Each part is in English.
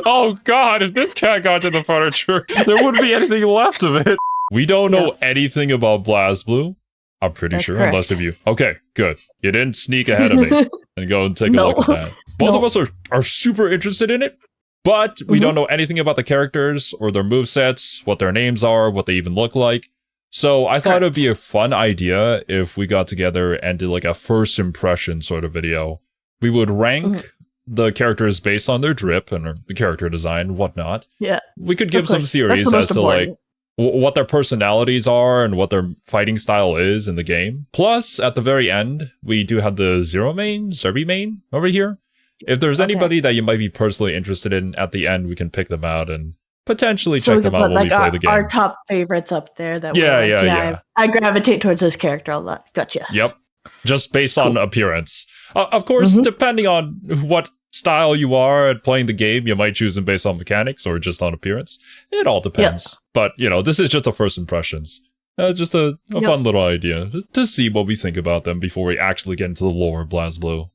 Oh god, if this cat got to the furniture, there wouldn't be anything left of it. We don't know anything about BlazeBlue. I'm pretty sure, correct. unless of you. Okay, good. You didn't sneak ahead of me and go and take a look at that. Both of us are super interested in it, but we don't know anything about the characters or their movesets, what their names are, what they even look like. So I thought it would be a fun idea if we got together and did like a first impression sort of video. We would rank the characters based on their drip and the character design and whatnot. Yeah. We could give some theories as to like what their personalities are and what their fighting style is in the game. Plus, at the very end, we do have the Zerby main over here. If there's anybody that you might be personally interested in at the end, we can pick them out and potentially check them out when we play the game. Our top favorites up there. That Yeah. I gravitate towards this character a lot. Gotcha. Yep. Just based on appearance. Of course, depending on what style you are at playing the game, you might choose them based on mechanics or just on appearance. It all depends. But, you know, this is just the first impressions. Just a fun little idea to see what we think about them before we actually get into the lore of BlazeBlue.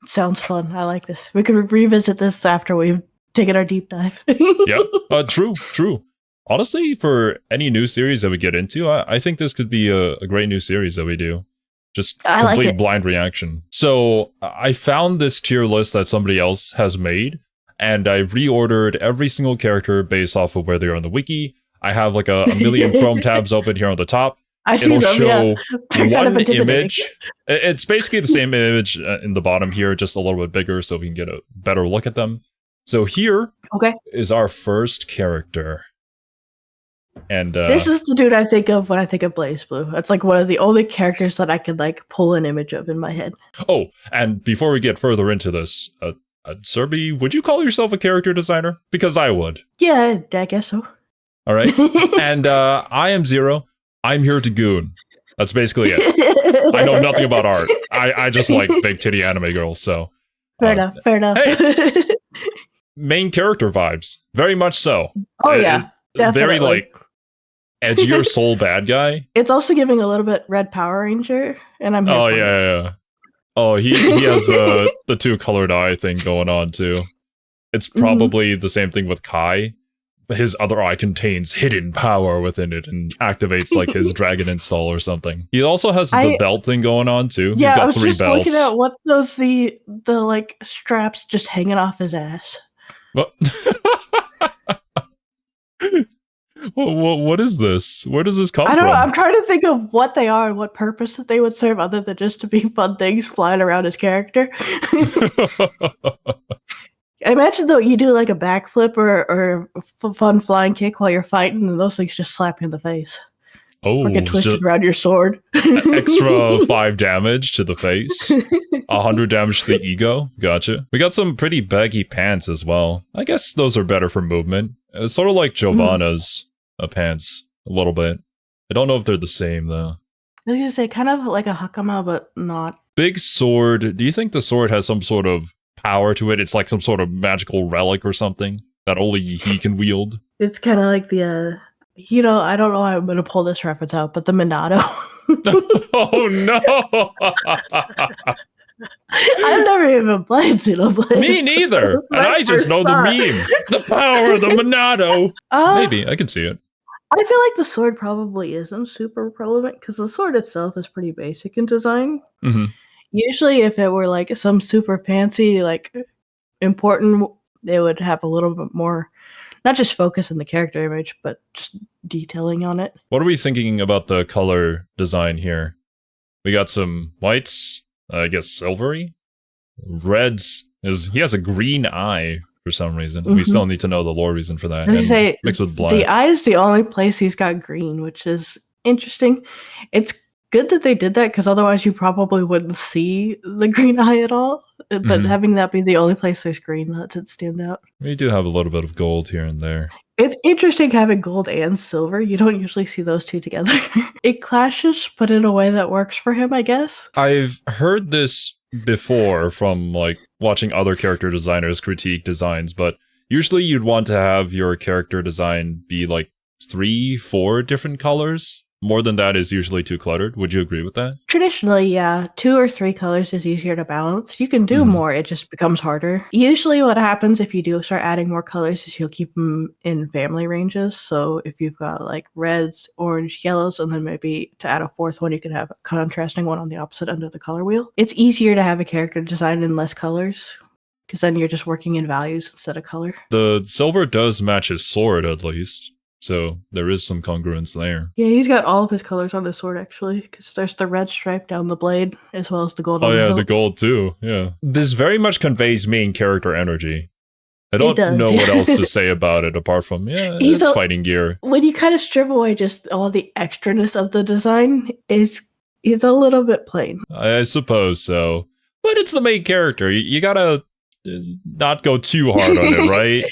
Sounds fun. I like this. We could revisit this after we've taken our deep dive. Yep. True. Honestly, for any new series that we get into, I think this could be a great new series that we do. Just complete blind reaction. So I found this tier list that somebody else has made, and I reordered every single character based off of where they are on the wiki. I have like a million Chrome tabs open here on the top. It'll show one image. It's basically the same image in the bottom here, just a little bit bigger so we can get a better look at them. So here is our first character. And this is the dude I think of when I think of BlazeBlue. That's like one of the only characters that I could like pull an image of in my head. Oh, and before we get further into this, Serby, would you call yourself a character designer? Because I would. Yeah, I guess so. All right. And I am Zero. I'm here to goon. That's basically it. I know nothing about art. I just like big titty anime girls, so. Fair enough. Hey, main character vibes. Very much so. Oh, yeah. Definitely. Very like edgier soul bad guy. It's also giving a little bit Red Power Ranger, and I'm here yeah. Oh, he has the two colored eye thing going on too. It's probably the same thing with Kai. His other eye contains hidden power within it and activates like his dragon install or something. He also has the belt thing going on too. Yeah, He's got I was 3 just belts. looking at what those the like straps just hanging off his ass. What? What is this? Where does this come from? I'm trying to think of what they are and what purpose that they would serve other than just to be fun things flying around his character. I imagine though you do like a backflip or a fun flying kick while you're fighting, and those things just slap you in the face. Oh, or get twisted around your sword. Extra 5 damage to the face, 100 damage to the ego. Gotcha. We got some pretty baggy pants as well. I guess those are better for movement. It's sort of like Giovanna's pants a little bit. I don't know if they're the same though. I was gonna say kind of like a Hakama, but not. Big sword. Do you think the sword has some sort of power to it? It's like some sort of magical relic or something that only he can wield. It's kind of like the I don't know how I'm going to pull this reference out, but the Minato. Oh, no. I've never even played Xenoblade. Me neither. And I just know the meme. The power of the Minato. Maybe. I can see it. I feel like the sword probably isn't super relevant because the sword itself is pretty basic in design. Mm-hmm. Usually if it were like some super fancy, like important, they would have a little bit more, not just focus in the character image, but just detailing on it. What are we thinking about the color design here? We got some whites, I guess silvery. Reds, he has a green eye for some reason. Mm-hmm. We still need to know the lore reason for that. Mixed with black. The eye is the only place he's got green, which is interesting. It's good that they did that because otherwise you probably wouldn't see the green eye at all. But having that be the only place there's green lets it stand out. We do have a little bit of gold here and there. It's interesting having gold and silver. You don't usually see those two together. It clashes, but in a way that works for him, I guess. I've heard this before from like watching other character designers critique designs, but usually you'd want to have your character design be like 3-4 different colors more than that is usually too cluttered. Would you agree with that? Traditionally, yeah. 2 or 3 colors is easier to balance. You can do more, it just becomes harder. Usually what happens if you do start adding more colors is you'll keep them in family ranges. So if you've got like reds, orange, yellows, and then maybe to add a 4th one, you can have a contrasting one on the opposite end of the color wheel. It's easier to have a character designed in less colors, because then you're just working in values instead of color. The silver does match his sword, at least. So there is some congruence there. Yeah, he's got all of his colors on his sword, actually, because there's the red stripe down the blade, as well as the gold on the hilt. The gold, too. Yeah. This very much conveys main character energy. I don't know what else to say about it, apart from, it's fighting gear. When you kind of strip away just all the extraness of the design, he's a little bit plain. I suppose so. But it's the main character. You gotta not go too hard on it, right?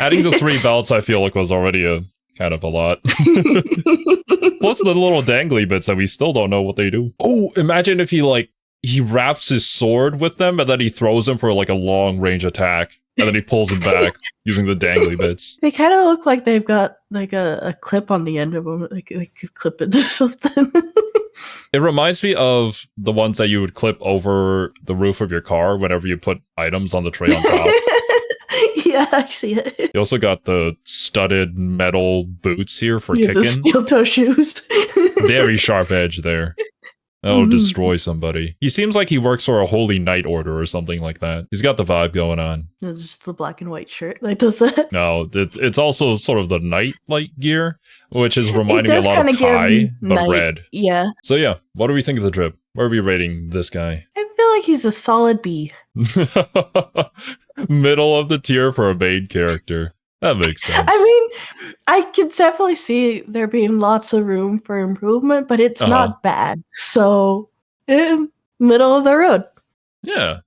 Adding the 3 belts, I feel like, was already a kind of a lot. Plus the little dangly bits that we still don't know what they do. Oh, imagine if he wraps his sword with them and then he throws them for like a long range attack and then he pulls them back using the dangly bits. They kind of look like they've got like a clip on the end of them. Like they could clip it to something. It reminds me of the ones that you would clip over the roof of your car whenever you put items on the tray on top. Yeah, I see it. You also got the studded metal boots here for kicking. The steel toe shoes. Very sharp edge there. That'll destroy somebody. He seems like he works for a holy knight order or something like that. He's got the vibe going on. It's just the black and white shirt that does that. No, it's also sort of the knight-like gear, which is reminding me a lot of Kai, but red. Yeah. So yeah, what do we think of the drip? Where are we rating this guy? I feel like he's a solid B. Middle of the tier for a main character. That makes sense. I mean, I can definitely see there being lots of room for improvement, but it's not bad. So, middle of the road. Yeah.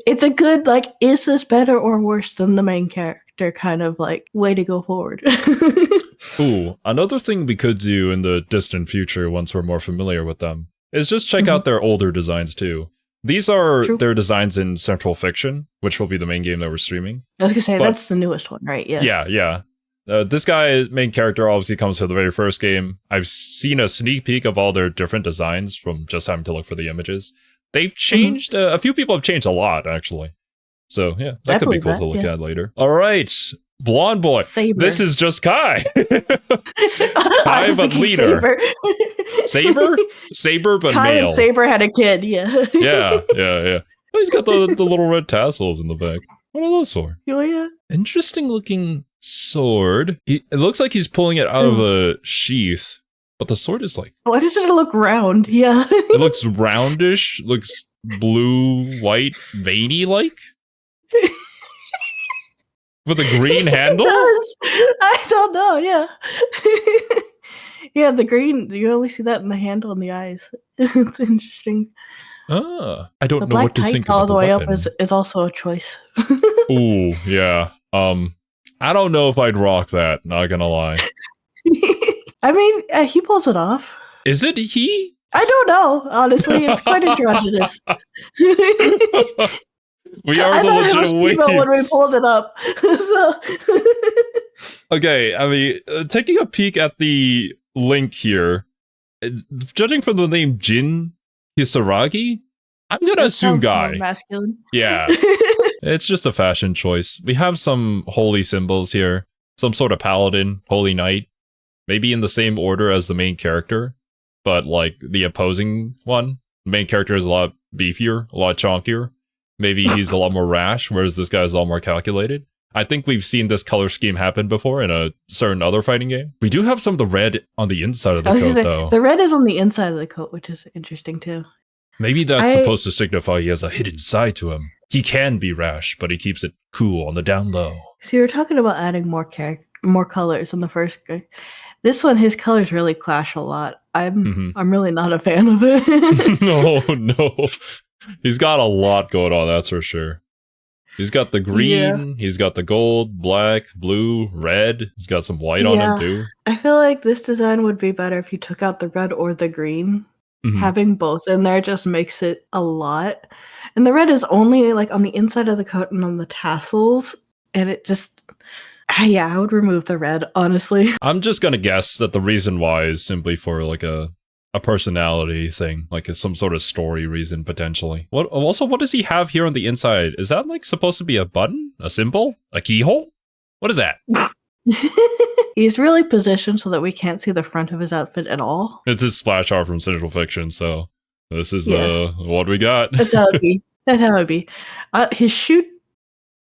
It's a good, is this better or worse than the main character kind of, way to go forward. Ooh, another thing we could do in the distant future once we're more familiar with them is just check out their older designs too. These are their designs in Centralfiction, which will be the main game that we're streaming. I was going to say, that's the newest one, right? Yeah. Yeah. This guy, main character, obviously comes from the very first game. I've seen a sneak peek of all their different designs from just having to look for the images. They've changed, a few people have changed a lot, actually. So, yeah, that could be cool to look at later. All right, Blonde Boy. Saber. This is just Kai. Kai, but leader. Saber? Saber, but Kai male. And Saber had a kid, yeah. Yeah. Oh, he's got the little red tassels in the back. What are those for? Oh, yeah. Interesting looking sword. It looks like he's pulling it out of a sheath, but the sword is why does it look round? Yeah. It looks roundish, looks blue, white, veiny-like. With a green handle? It does. I don't know, yeah. Yeah, the green, you only see that in the handle and the eyes. It's interesting. I don't know what to think about the way weapon. Up is also a choice. Ooh, yeah. I don't know if I'd rock that, not gonna lie. I mean, he pulls it off. Is it he? I don't know, honestly. It's quite androgynous. We are the legit weebs. When we pulled it up. Okay, I mean, taking a peek at the link here, judging from the name Jin Kisaragi, I'm gonna assume guy. Masculine. Yeah. It's just a fashion choice. We have some holy symbols here. Some sort of paladin, holy knight. Maybe in the same order as the main character, but the opposing one. The main character is a lot beefier, a lot chonkier. Maybe he's a lot more rash, whereas this guy's a lot more calculated. I think we've seen this color scheme happen before in a certain other fighting game. We do have some of the red on the inside of the coat, though. The red is on the inside of the coat, which is interesting, too. Maybe that's supposed to signify he has a hidden side to him. He can be rash, but he keeps it cool on the down low. So you were talking about adding more colors in the first game. This one, his colors really clash a lot. I'm really not a fan of it. No. He's got a lot going on, that's for sure. He's got the green, he's got the gold, black, blue, red. He's got some white on him, too. I feel like this design would be better if you took out the red or the green. Having both in there just makes it a lot. And the red is only on the inside of the coat and on the tassels. And it just, Yeah, I would remove the red, honestly. I'm just gonna guess that the reason why is simply for like a personality thing, like some sort of story reason potentially. What does he have here on the inside? Is that like supposed to be a button, a symbol, a keyhole? What is that? He's really positioned so that we can't see the front of his outfit at all. It's his splash art from Centralfiction, so this is what we got. That's how it'd be. That's how it'd be. His shoot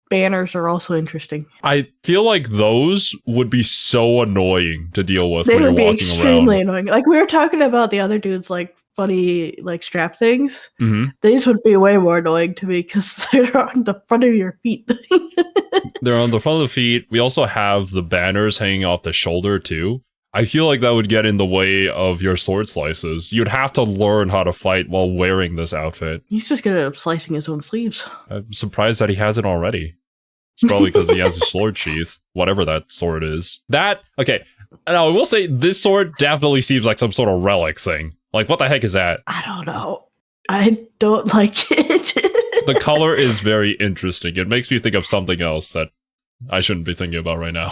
banners are also interesting. I feel like those would be so annoying to deal with they when you're would be walking extremely around. annoying. Like we were talking about the other dudes, like funny like strap things. Mm-hmm. These would be way more annoying to me because they're on the front of your feet. They're on the front of the feet. We also have the banners hanging off the shoulder too. I feel like that would get in the way of your sword slices. You'd have to learn how to fight while wearing this outfit. He's just gonna end up slicing his own sleeves. I'm surprised that he hasn't already. It's probably because he has a sword sheath, whatever that sword is. Okay. Now, I will say this sword definitely seems like some sort of relic thing. Like, what the heck is that? I don't know. I don't like it. The color is very interesting. It makes me think of something else that I shouldn't be thinking about right now.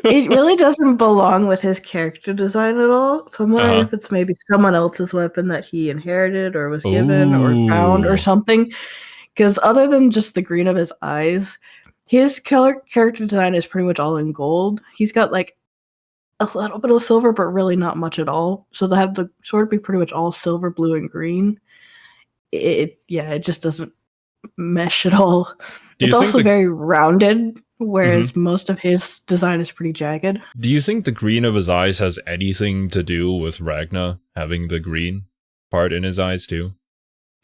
It really doesn't belong with his character design at all. So I'm wondering if it's maybe someone else's weapon that he inherited or was given or found or something. Because other than just the green of his eyes, his character design is pretty much all in gold. He's got like a little bit of silver, but really not much at all. So to have the sword be pretty much all silver, blue, and green, it just doesn't mesh at all. It's also very rounded, whereas most of his design is pretty jagged. Do you think the green of his eyes has anything to do with Ragna having the green part in his eyes too?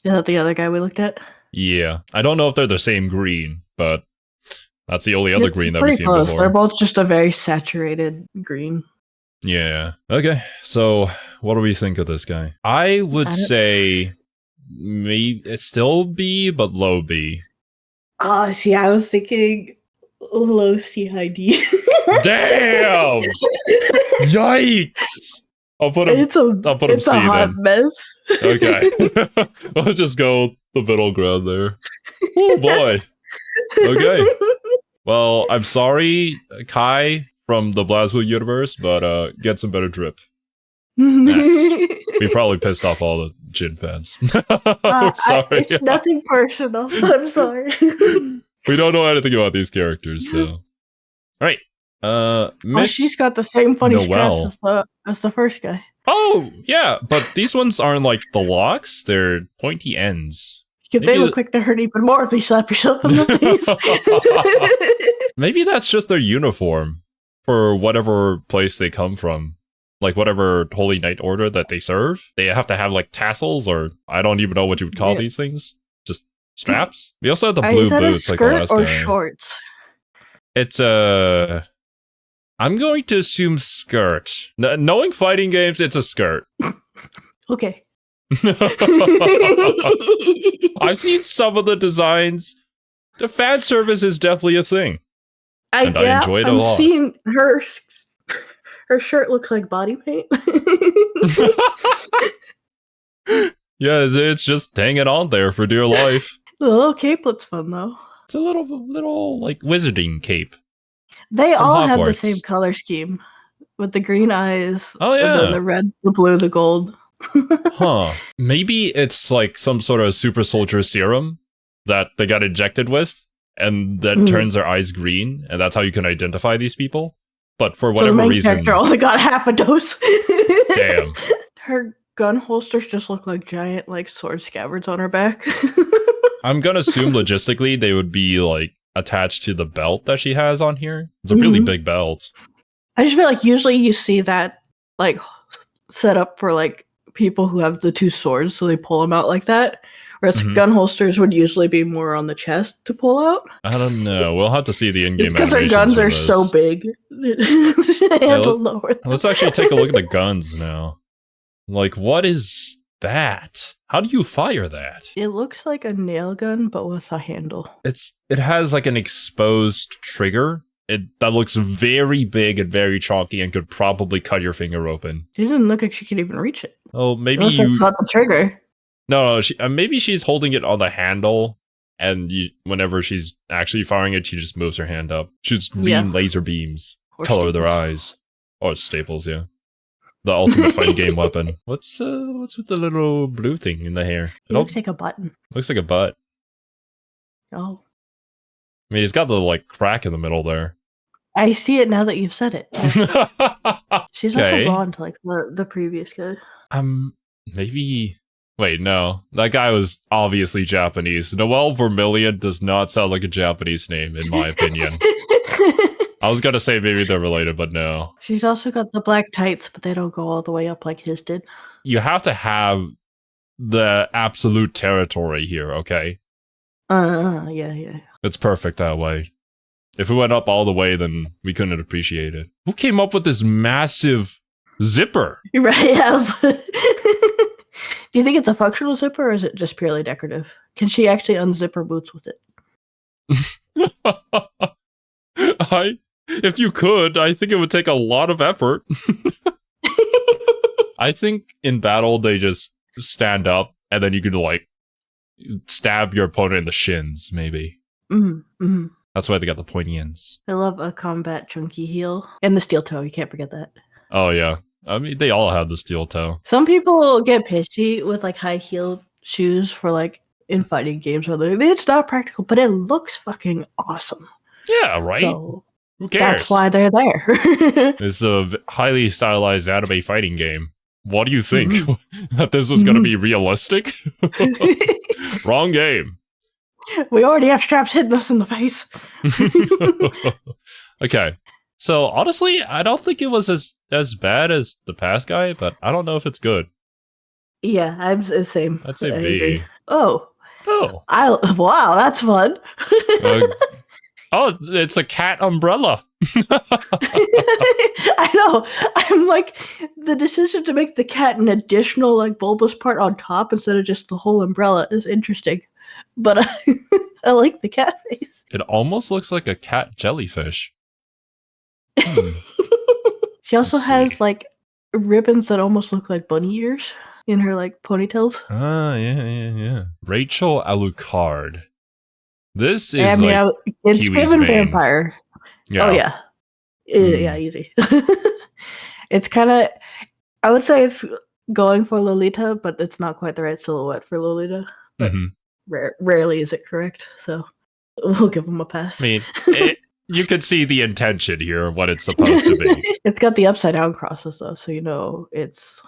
Is that the other guy we looked at? Yeah. I don't know if they're the same green, but that's the only other green that we've seen before. They're both just a very saturated green. Yeah. Okay. So what do we think of this guy? I would say maybe it's still B, but low B. Oh, see, I was thinking low C, high D. Damn! Yikes! I'll put him C then. It's a hot mess. Okay. I'll just go the middle ground there. Oh boy. Okay. Well, I'm sorry, Kai from the BlazeBlue universe, but get some better drip. Next. We probably pissed off all the Jin fans. I'm sorry. It's nothing personal. I'm sorry. We don't know anything about these characters, so. All right. She's got the same funny Noel. straps as the first guy. Oh, yeah, but these ones aren't like the locks. They're pointy ends. They look like they hurt even more if you slap yourself in the face. Maybe that's just their uniform for whatever place they come from. Like whatever Holy Knight order that they serve. They have to have like tassels, or I don't even know what you would call these things. Just straps. We also have the blue boots like the last or guy. Shorts? It's I'm going to assume skirt. Knowing fighting games, it's a skirt. Okay. I've seen some of the designs. The fan service is definitely a thing. I enjoy it a lot. I'm seeing her shirt looks like body paint. Yeah, it's just hanging on there for dear life. The little cape looks fun though. It's a little like wizarding cape. They all have the same color scheme with the green eyes. Oh yeah, and then the red, the blue, the gold. Huh. Maybe it's like some sort of super soldier serum that they got injected with, and that turns their eyes green, and that's how you can identify these people. But for whatever the main reason, character only got half a dose. Damn. Her gun holsters just look like giant like sword scabbards on her back. I'm gonna assume logistically they would be like attached to the belt that she has on here. It's a really big belt. I just feel like usually you see that like set up for like people who have the two swords, so they pull them out like that. Whereas gun holsters would usually be more on the chest to pull out. I don't know. We'll have to see the in-game animations. It's because her guns are so big. Let's actually take a look at the guns now. Like, what is that? How do you fire that? It looks like a nail gun, but with a handle. It has like an exposed trigger. That looks very big and very chalky and could probably cut your finger open. She doesn't look like she could even reach it. Oh, maybe that's not the trigger. No, maybe she's holding it on the handle, And whenever she's actually firing it, she just moves her hand up. Shoots green laser beams. Or color their eyes. Or staples, yeah. The ultimate fighting game weapon. What's with the little blue thing in the hair? It looks like a button. Looks like a butt. Oh. I mean, he's got the, like, crack in the middle there. I see it now that you've said it. She's also blonde, like the previous guy. Maybe... Wait, no. That guy was obviously Japanese. Noel Vermillion does not sound like a Japanese name, in my opinion. I was gonna say maybe they're related, but no. She's also got the black tights, but they don't go all the way up like his did. You have to have the absolute territory here, okay? Yeah. It's perfect that way. If it went up all the way, then we couldn't appreciate it. Who came up with this massive zipper? Right, Do you think it's a functional zipper, or is it just purely decorative? Can she actually unzip her boots with it? If you could, I think it would take a lot of effort. I think in battle, they just stand up, and then you could, like, stab your opponent in the shins, maybe. Mm-hmm. That's why they got the pointy ends. I love a combat chunky heel. And the steel toe, you can't forget that. Oh, yeah. I mean, they all have the steel toe. Some people get pissy with, like, high heel shoes for, like, in fighting games. It's not practical, but it looks fucking awesome. Yeah, right? So, who cares? That's why they're there. It's a highly stylized anime fighting game. What do you think? That this was going to be realistic? Wrong game. We already have straps hitting us in the face. Okay. So, honestly, I don't think it was as bad as the past guy, but I don't know if it's good. Yeah, I'm the same. I'd say B. Oh. Wow, that's fun. It's a cat umbrella. I know. I'm like, the decision to make the cat an additional, like, bulbous part on top instead of just the whole umbrella is interesting. But I like the cat face. It almost looks like a cat jellyfish. She also has, like, ribbons that almost look like bunny ears in her, like, ponytails. Yeah. Rachel Alucard. This is it's given vampire. Yeah. Oh, yeah. Yeah, easy. It's kind of, I would say it's going for Lolita, but it's not quite the right silhouette for Lolita. But rarely is it correct, so we'll give them a pass. I mean, you could see the intention here of what it's supposed to be. It's got the upside down crosses, though, so you know it's...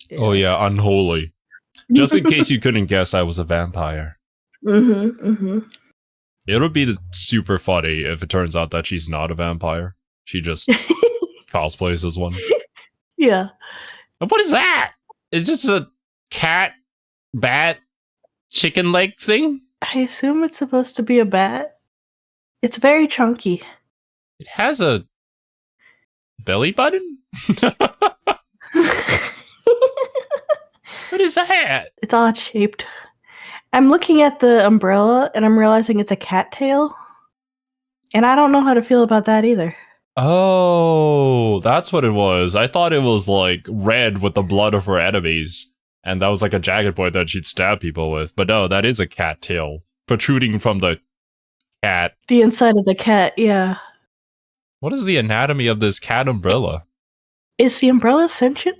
Yeah. Oh, yeah, unholy. Just in case you couldn't guess I was a vampire. It would be super funny if it turns out that she's not a vampire. She just cosplays as one. Yeah. What is that? It's just a cat, bat, chicken leg thing? I assume it's supposed to be a bat. It's very chunky. It has a belly button? What is that? It's odd shaped. I'm looking at the umbrella and I'm realizing it's a cattail. And I don't know how to feel about that either. Oh, that's what it was. I thought it was like red with the blood of her enemies. And that was like a jagged point that she'd stab people with. But no, that is a cattail protruding from the cat. The inside of the cat, yeah. What is the anatomy of this cat umbrella? Is the umbrella sentient?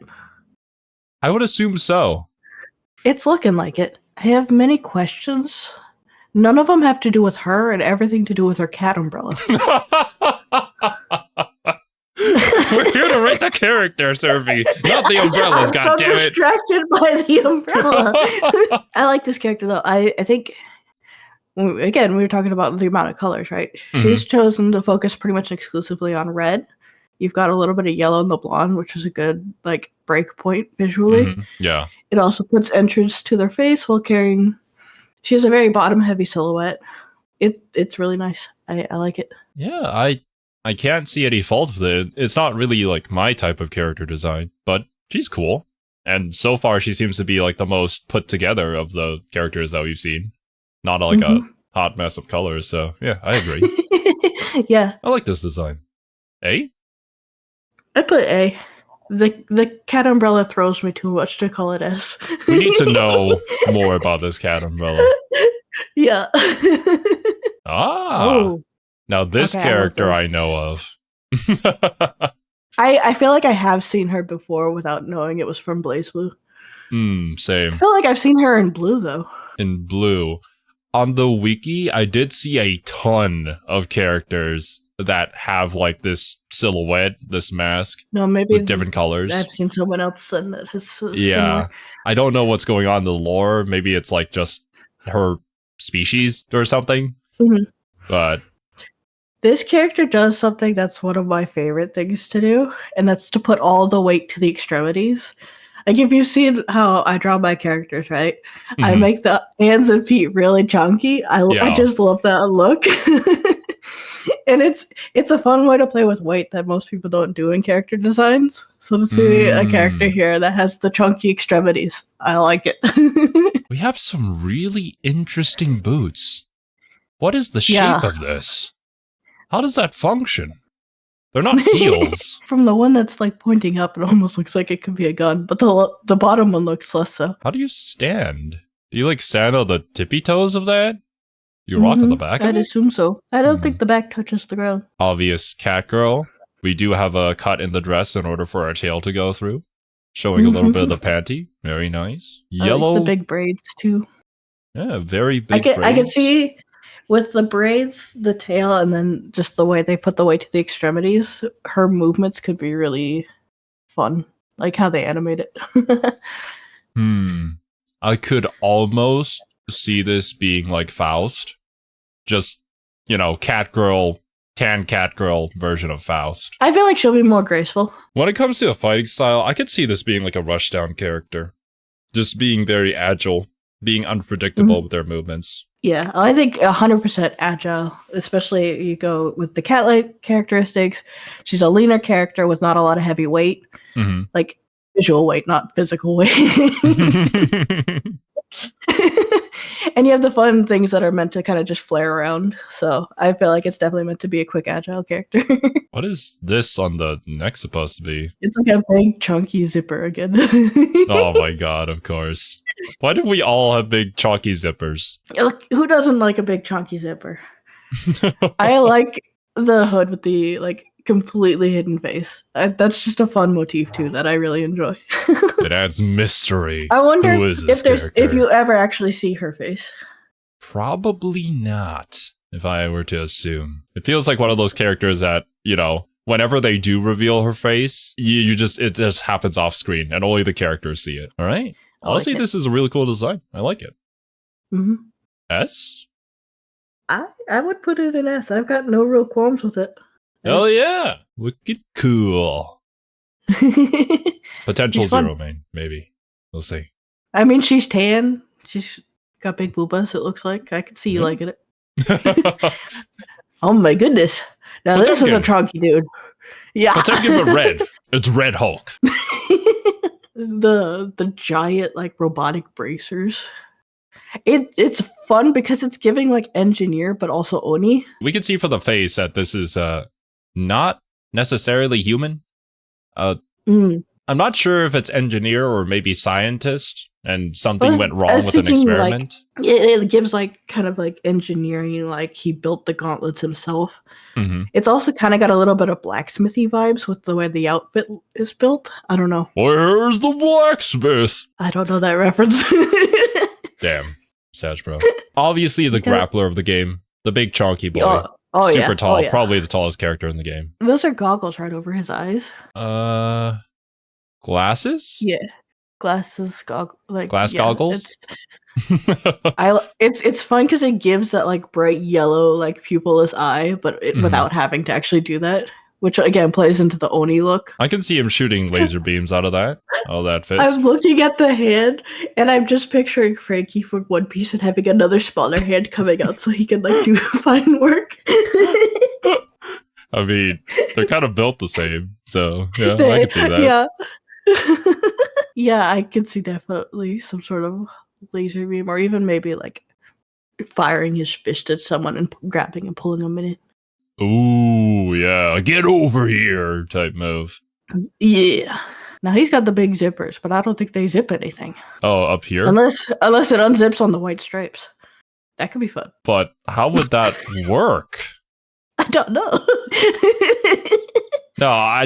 I would assume so. It's looking like it. I have many questions. None of them have to do with her and everything to do with her cat umbrella. We're here to rate the character, Survey, not the umbrellas, goddammit. I'm so distracted by the umbrella. I like this character, though. I think, again, we were talking about the amount of colors, right? She's chosen to focus pretty much exclusively on red. You've got a little bit of yellow in the blonde, which is a good, like, break point visually. Yeah. It also puts entrance to their face while carrying... She has a very bottom-heavy silhouette. It's really nice. I like it. Yeah, I can't see any fault with it. It's not really, like, my type of character design, but she's cool. And so far, she seems to be, like, the most put together of the characters that we've seen. Not, like, a hot mess of colors, so, yeah, I agree. Yeah. I like this design. A? I put A. The cat umbrella throws me too much to call it S. We need to know more about this cat umbrella. Yeah. Oh. Now this character I know of. I feel like I have seen her before without knowing it was from BlazeBlue. Same. I feel like I've seen her in blue, though. In blue. On the wiki, I did see a ton of characters that have like this silhouette, this mask. No, maybe with different colors. I've seen someone else send that has similar. I don't know what's going on in the lore. Maybe it's like just her species or something. But this character does something that's one of my favorite things to do, and that's to put all the weight to the extremities. Like, if you've seen how I draw my characters, right? I make the hands and feet really chunky. I just love that look. And it's a fun way to play with weight that most people don't do in character designs. So to see a character here that has the chunky extremities, I like it. We have some really interesting boots. What is the shape of this? How does that function? They're not heels. From the one that's like pointing up, it almost looks like it could be a gun, but the bottom one looks less so. How do you stand? Do you like stand on the tippy toes of that? You rock on the back of it? I'd assume so. I don't think the back touches the ground. Obvious cat girl. We do have a cut in the dress in order for our tail to go through. Showing a little bit of the panty. Very nice. Yellow. I like the big braids too. Yeah, very big braids. I can see with the braids, the tail, and then just the way they put the weight to the extremities, her movements could be really fun. Like how they animate it. I could almost see this being like Faust. Just, cat girl, tan cat girl version of Faust. I feel like she'll be more graceful. When it comes to a fighting style, I could see this being like a rushdown character. Just being very agile, being unpredictable with their movements. Yeah, I think 100% agile, especially you go with the cat-like characteristics. She's a leaner character with not a lot of heavy weight. Like visual weight, not physical weight. And you have the fun things that are meant to kind of just flare around. So I feel like it's definitely meant to be a quick, agile character. What is this on the neck supposed to be? It's like a big, chunky zipper again. Oh my god, of course. Why do we all have big, chunky zippers? Look, who doesn't like a big, chunky zipper? I like the hood with the, completely hidden face. That's just a fun motif too that I really enjoy. It adds mystery. I wonder if you ever actually see her face. Probably not, if I were to assume. It feels like one of those characters that, whenever they do reveal her face, it just happens off screen and only the characters see it. All right. Honestly, this is a really cool design. I like it. S? I would put it in S. I've got no real qualms with it. Oh yeah, looking cool. Potential zero main, maybe. We'll see. I mean, she's tan. She's got big boobas, it looks like. I could see you liking it. Oh my goodness. Now this is a chunky dude. Yeah. Potemkin but red. It's Red Hulk. The giant, robotic bracers. It's fun because it's giving, engineer, but also Oni. We can see from the face that this is not necessarily human. I'm not sure if it's engineer or maybe scientist, and something went wrong with an experiment. It gives kind of engineering, he built the gauntlets himself. It's also kind of got a little bit of blacksmithy vibes with the way the outfit is built. I don't know. Where's the blacksmith? I don't know that reference. Damn, Sag bro. Obviously the grappler of the game, the big chunky boy. Super tall, probably the tallest character in the game. Those are goggles right over his eyes. Glasses? Yeah. Glasses, goggles? It's fun because it gives that bright yellow pupilless eye, but without having to actually do that, which again plays into the Oni look. I can see him shooting laser beams out of that fist. I'm looking at the hand, and I'm just picturing Frankie from One Piece and having another smaller hand coming out so he can do fine work. I mean, they're kind of built the same, so yeah, I can see that. Yeah. Yeah, I can see definitely some sort of laser beam, or even maybe firing his fist at someone and grabbing and pulling them in it. Ooh, yeah, get over here type move. Yeah. Now he's got the big zippers, but I don't think they zip anything. Oh, up here? Unless it unzips on the white stripes. That could be fun. But how would that work? I don't know. No, I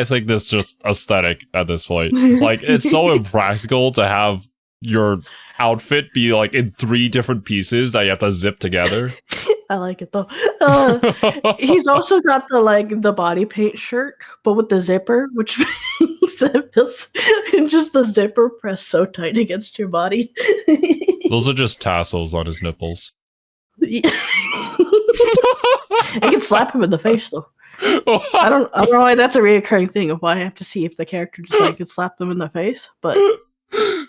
think this is just aesthetic at this point. Like, it's so impractical to have your outfit be like in 3 different pieces that you have to zip together. I like it though. He's also got the body paint shirt, but with the zipper, which makes it feels just the zipper pressed so tight against your body. Those are just tassels on his nipples. You can slap him in the face though. I don't know why that's a reoccurring thing of why I have to see if the character just can slap them in the face, but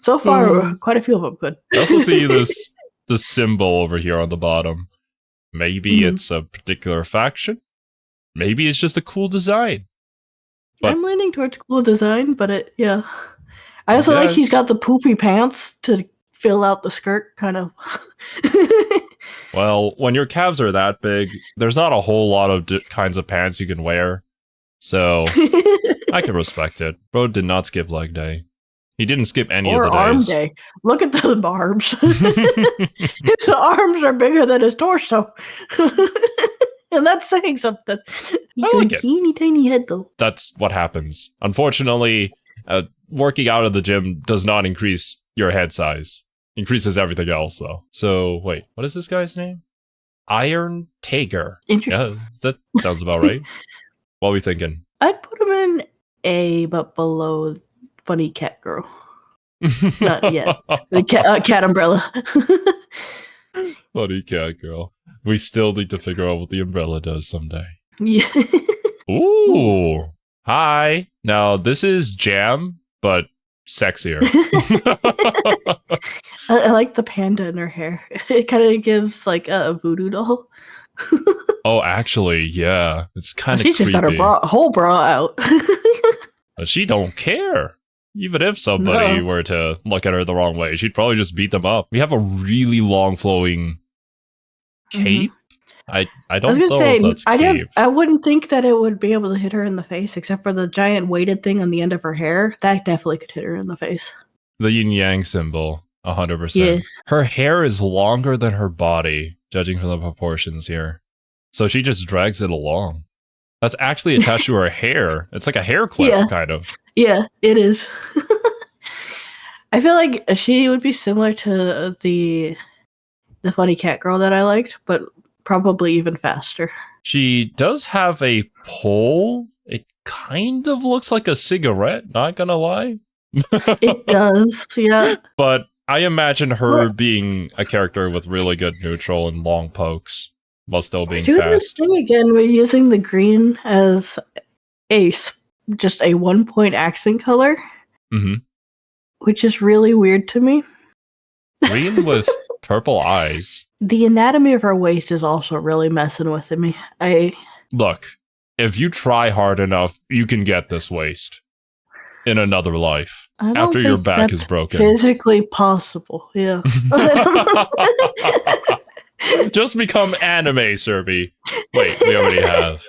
so far quite a few of them could. I also see the symbol over here on the bottom. Maybe it's a particular faction. Maybe it's just a cool design. But I'm leaning towards cool design, but I also like he's got the poofy pants to fill out the skirt, kind of. Well, when your calves are that big, there's not a whole lot of kinds of pants you can wear. So I can respect it. Bro did not skip leg day. He didn't skip any of the days. Or arm day. Look at the arms. His arms are bigger than his torso. And that's saying something. He's got a teeny tiny head, though. That's what happens. Unfortunately, working out at the gym does not increase your head size. Increases everything else, though. So, wait, what is this guy's name? Iron Tager. Interesting. Yeah, that sounds about right. What are we thinking? I'd put him in A, but below Funny Cat Girl. Not yet. The cat umbrella. Funny Cat Girl. We still need to figure out what the umbrella does someday. Yeah. Ooh. Hi. Now, this is Jam, but sexier. I like the panda in her hair. It kind of gives like a voodoo doll. Oh, actually, yeah. It's kind of creepy. She just had her whole bra out. She don't care. Even if somebody were to look at her the wrong way, she'd probably just beat them up. We have a really long flowing cape. I don't know if that's cape. I wouldn't think that it would be able to hit her in the face, except for the giant weighted thing on the end of her hair. That definitely could hit her in the face. The yin-yang symbol, 100%. Yeah. Her hair is longer than her body, judging from the proportions here. So she just drags it along. That's actually attached to her hair. It's like a hair clip, kind of. Yeah, it is. I feel like she would be similar to the funny cat girl that I liked, but probably even faster. She does have a pole. It kind of looks like a cigarette, not gonna lie. It does, yeah. But I imagine her being a character with really good neutral and long pokes while still being fast. Again, we're using the green as just a 1-point accent color, which is really weird to me. Green with purple eyes. The anatomy of her waist is also really messing with me. Look, if you try hard enough, you can get this waist in another life after your back is broken. Physically possible, yeah. Just become anime, Serby. Wait, we already have.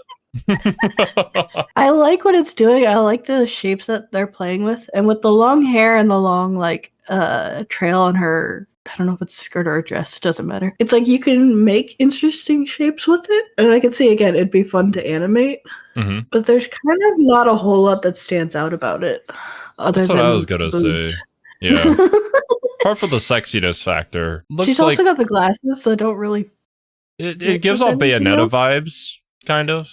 I like what it's doing. I like the shapes that they're playing with, and with the long hair and the long trail on her. I don't know if it's a skirt or a dress. It doesn't matter. It's like you can make interesting shapes with it, and I can see again it'd be fun to animate. But there's kind of not a whole lot that stands out about it. That's what I was gonna say. Yeah. Apart from the sexiness factor, she's also got the glasses, so don't really. It gives off Bayonetta vibes, kind of.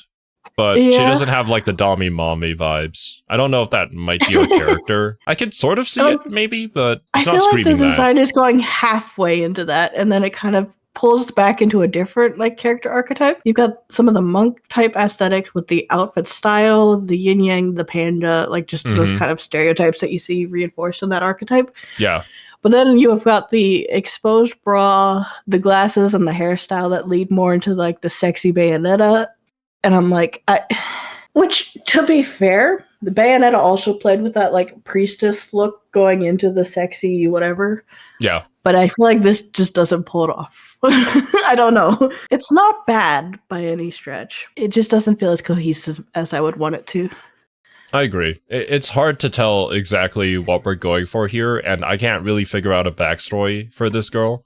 But she doesn't have like the Dami Mommy vibes. I don't know if that might be a character. I can sort of see it, maybe, but it's not screaming that. I feel like the design is going halfway into that, and then it kind of pulls back into a different character archetype. You've got some of the monk type aesthetic with the outfit style, the yin yang, the panda, just those kind of stereotypes that you see reinforced in that archetype. Yeah. But then you have got the exposed bra, the glasses, and the hairstyle that lead more into the sexy Bayonetta. And I'm which, to be fair, the Bayonetta also played with that priestess look going into the sexy whatever. Yeah. But I feel like this just doesn't pull it off. I don't know. It's not bad by any stretch. It just doesn't feel as cohesive as I would want it to. I agree. It's hard to tell exactly what we're going for here, and I can't really figure out a backstory for this girl.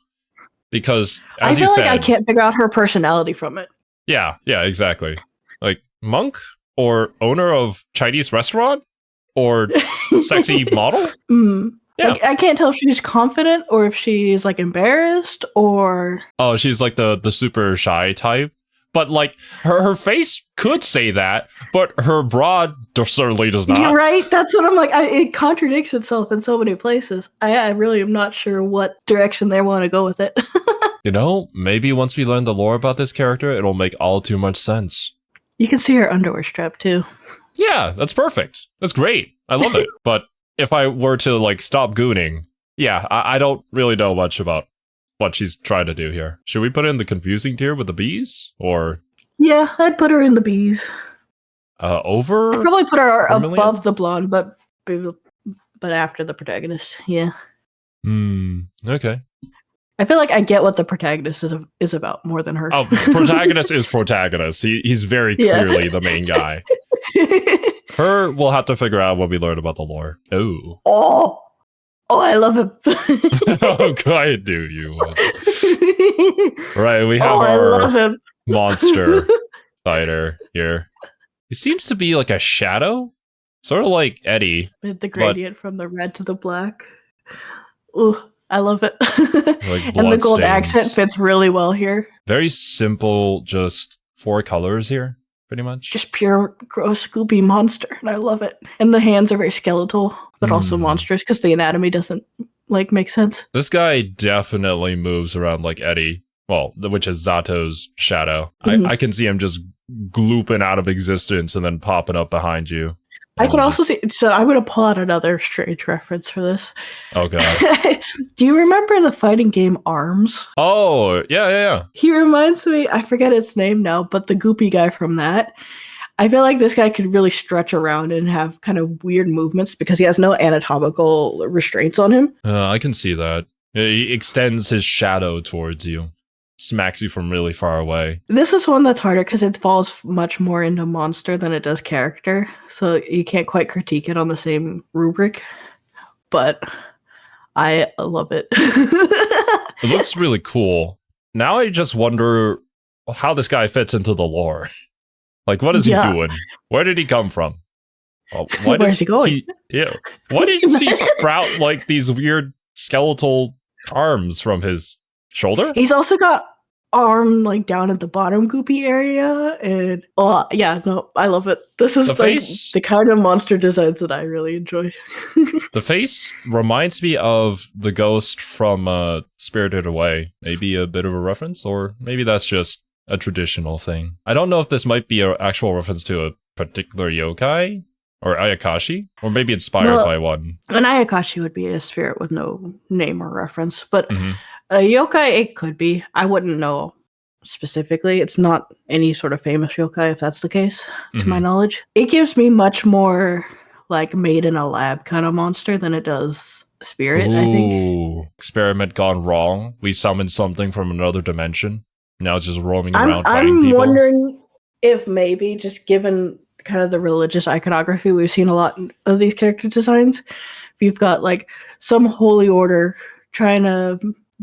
Because, as you said, I can't figure out her personality from it. Yeah, exactly. Like, monk or owner of Chinese restaurant or sexy model? Yeah. Like, I can't tell if she's confident or if she's like embarrassed or... Oh, she's like the super shy type. But like her face could say that, but her broad certainly does not. You're right. That's what I'm like. It contradicts itself in so many places. I really am not sure what direction they want to go with it. Maybe once we learn the lore about this character, it'll make all too much sense. You can see her underwear strap too. Yeah, that's perfect. That's great. I love it. But if I were to like stop gooning, I don't really know much about what she's trying to do here. Should we put her in the confusing tier with the Bs? Or yeah, I'd put her in the Bs. Over? I'd probably put her above the blonde, but after the protagonist. Yeah. Okay. I feel like I get what the protagonist is about more than her. Oh, protagonist is protagonist. He's very clearly the main guy. Her, we'll have to figure out when we learn about the lore. Oh, I love him. Oh, I do you. Right, we have our monster fighter here. He seems to be like a shadow, sort of like Eddie. With the gradient from the red to the black. Ooh, I love it. Like and the gold accent fits really well here. Very simple, just 4 colors here, pretty much. Just pure, gross, goopy monster, and I love it. And the hands are very skeletal, but also monstrous, because the anatomy doesn't, make sense. This guy definitely moves around like Eddie, which is Zato's shadow. I can see him just glooping out of existence and then popping up behind you. I can also see, so I'm going to pull out another strange reference for this. Oh, God. Do you remember the fighting game ARMS? Oh, yeah. He reminds me, I forget his name now, but the goopy guy from that. I feel like this guy could really stretch around and have kind of weird movements because he has no anatomical restraints on him. I can see that. He extends his shadow towards you. Smacks you from really far away. This is one that's harder because it falls much more into monster than it does character, so you can't quite critique it on the same rubric, but I love it. It looks really cool. Now I just wonder how this guy fits into the lore. Like, what is he doing? Where did he come from? Where's he going? Why did he sprout like these weird skeletal arms from his shoulder? He's also got arm down at the bottom goopy area, and I love it. This is the kind of monster designs that I really enjoy. The face reminds me of the ghost from Spirited Away. Maybe a bit of a reference, or maybe that's just a traditional thing. I don't know if this might be an actual reference to a particular yokai or Ayakashi, or maybe inspired by one. An Ayakashi would be a spirit with no name or reference, but a yokai, it could be. I wouldn't know specifically. It's not any sort of famous yokai, if that's the case, to my knowledge. It gives me much more made in a lab kind of monster than it does spirit, I think. Experiment gone wrong. We summoned something from another dimension. Now it's just roaming around fighting people. I'm wondering if maybe, just given kind of the religious iconography, we've seen a lot of these character designs. You've got some holy order trying to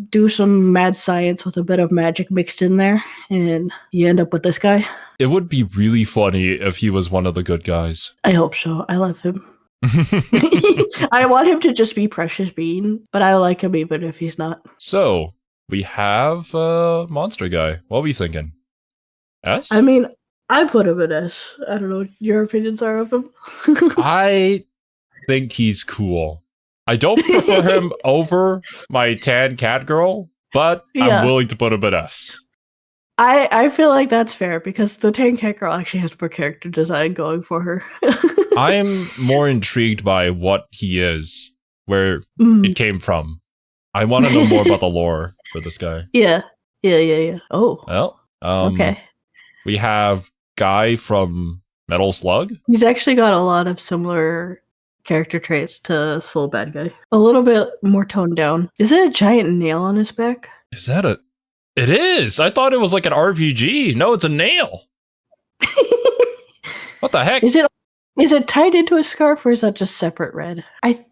do some mad science with a bit of magic mixed in there, and you end up with this guy. It would be really funny if he was one of the good guys. I hope so. I love him. I want him to just be Precious Bean, but I like him even if he's not. So, we have a monster guy. What are we thinking? S? I mean, I put him in S. I don't know what your opinions are of him. I think he's cool. I don't prefer him over my tan cat girl, but I'm willing to put him at S. I feel like that's fair because the tan cat girl actually has more character design going for her. I am more intrigued by what he is, where it came from. I want to know more about the lore for this guy. Yeah. Oh. Well, okay. We have Guy from Metal Slug. He's actually got a lot of similar character traits to Soul Bad Guy. A little bit more toned down. Is it a giant nail on his back? Is that It is! I thought it was like an RPG. No, it's a nail. What the heck? Is it Is it tied into a scarf or is that just separate red?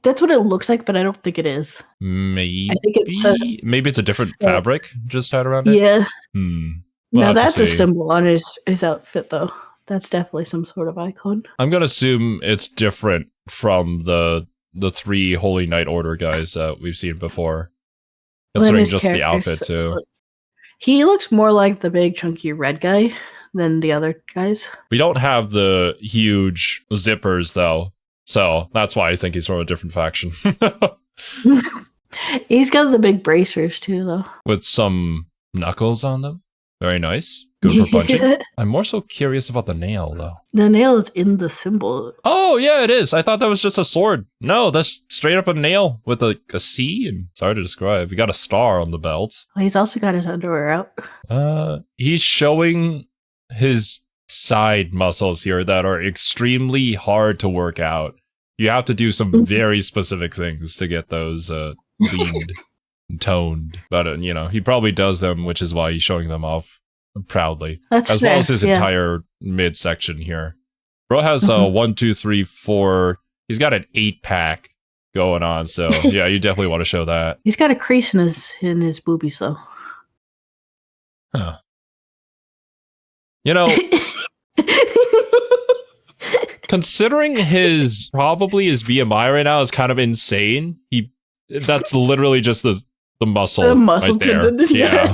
That's what it looks like, but I don't think it is. Maybe. I think it's maybe it's a different fabric just tied around it. Yeah. We'll now that's a symbol on his outfit, though. That's definitely some sort of icon. I'm gonna assume it's different from the 3 Holy Knight Order guys that we've seen before. Considering just the outfit too. He looks more like the big chunky red guy than the other guys. We don't have the huge zippers though, so that's why I think he's from a different faction. He's got the big bracers too, though. With some knuckles on them. Very nice. Good for punching. I'm more so curious about the nail, though. The nail is in the symbol. Oh, yeah, it is. I thought that was just a sword. No, that's straight up a nail with a C. And it's hard to describe. He got a star on the belt. Well, he's also got his underwear out. He's showing his side muscles here that are extremely hard to work out. You have to do some very specific things to get those leaned and toned. But, he probably does them, which is why he's showing them off proudly. That's as fair. Well as his entire midsection here. Bro has 1, 2, 3, 4. He's got an 8-pack going on. So, yeah, you definitely want to show that. He's got a crease in his boobies, though. Huh. Considering his BMI right now is kind of insane, that's literally just the muscle right there. Yeah.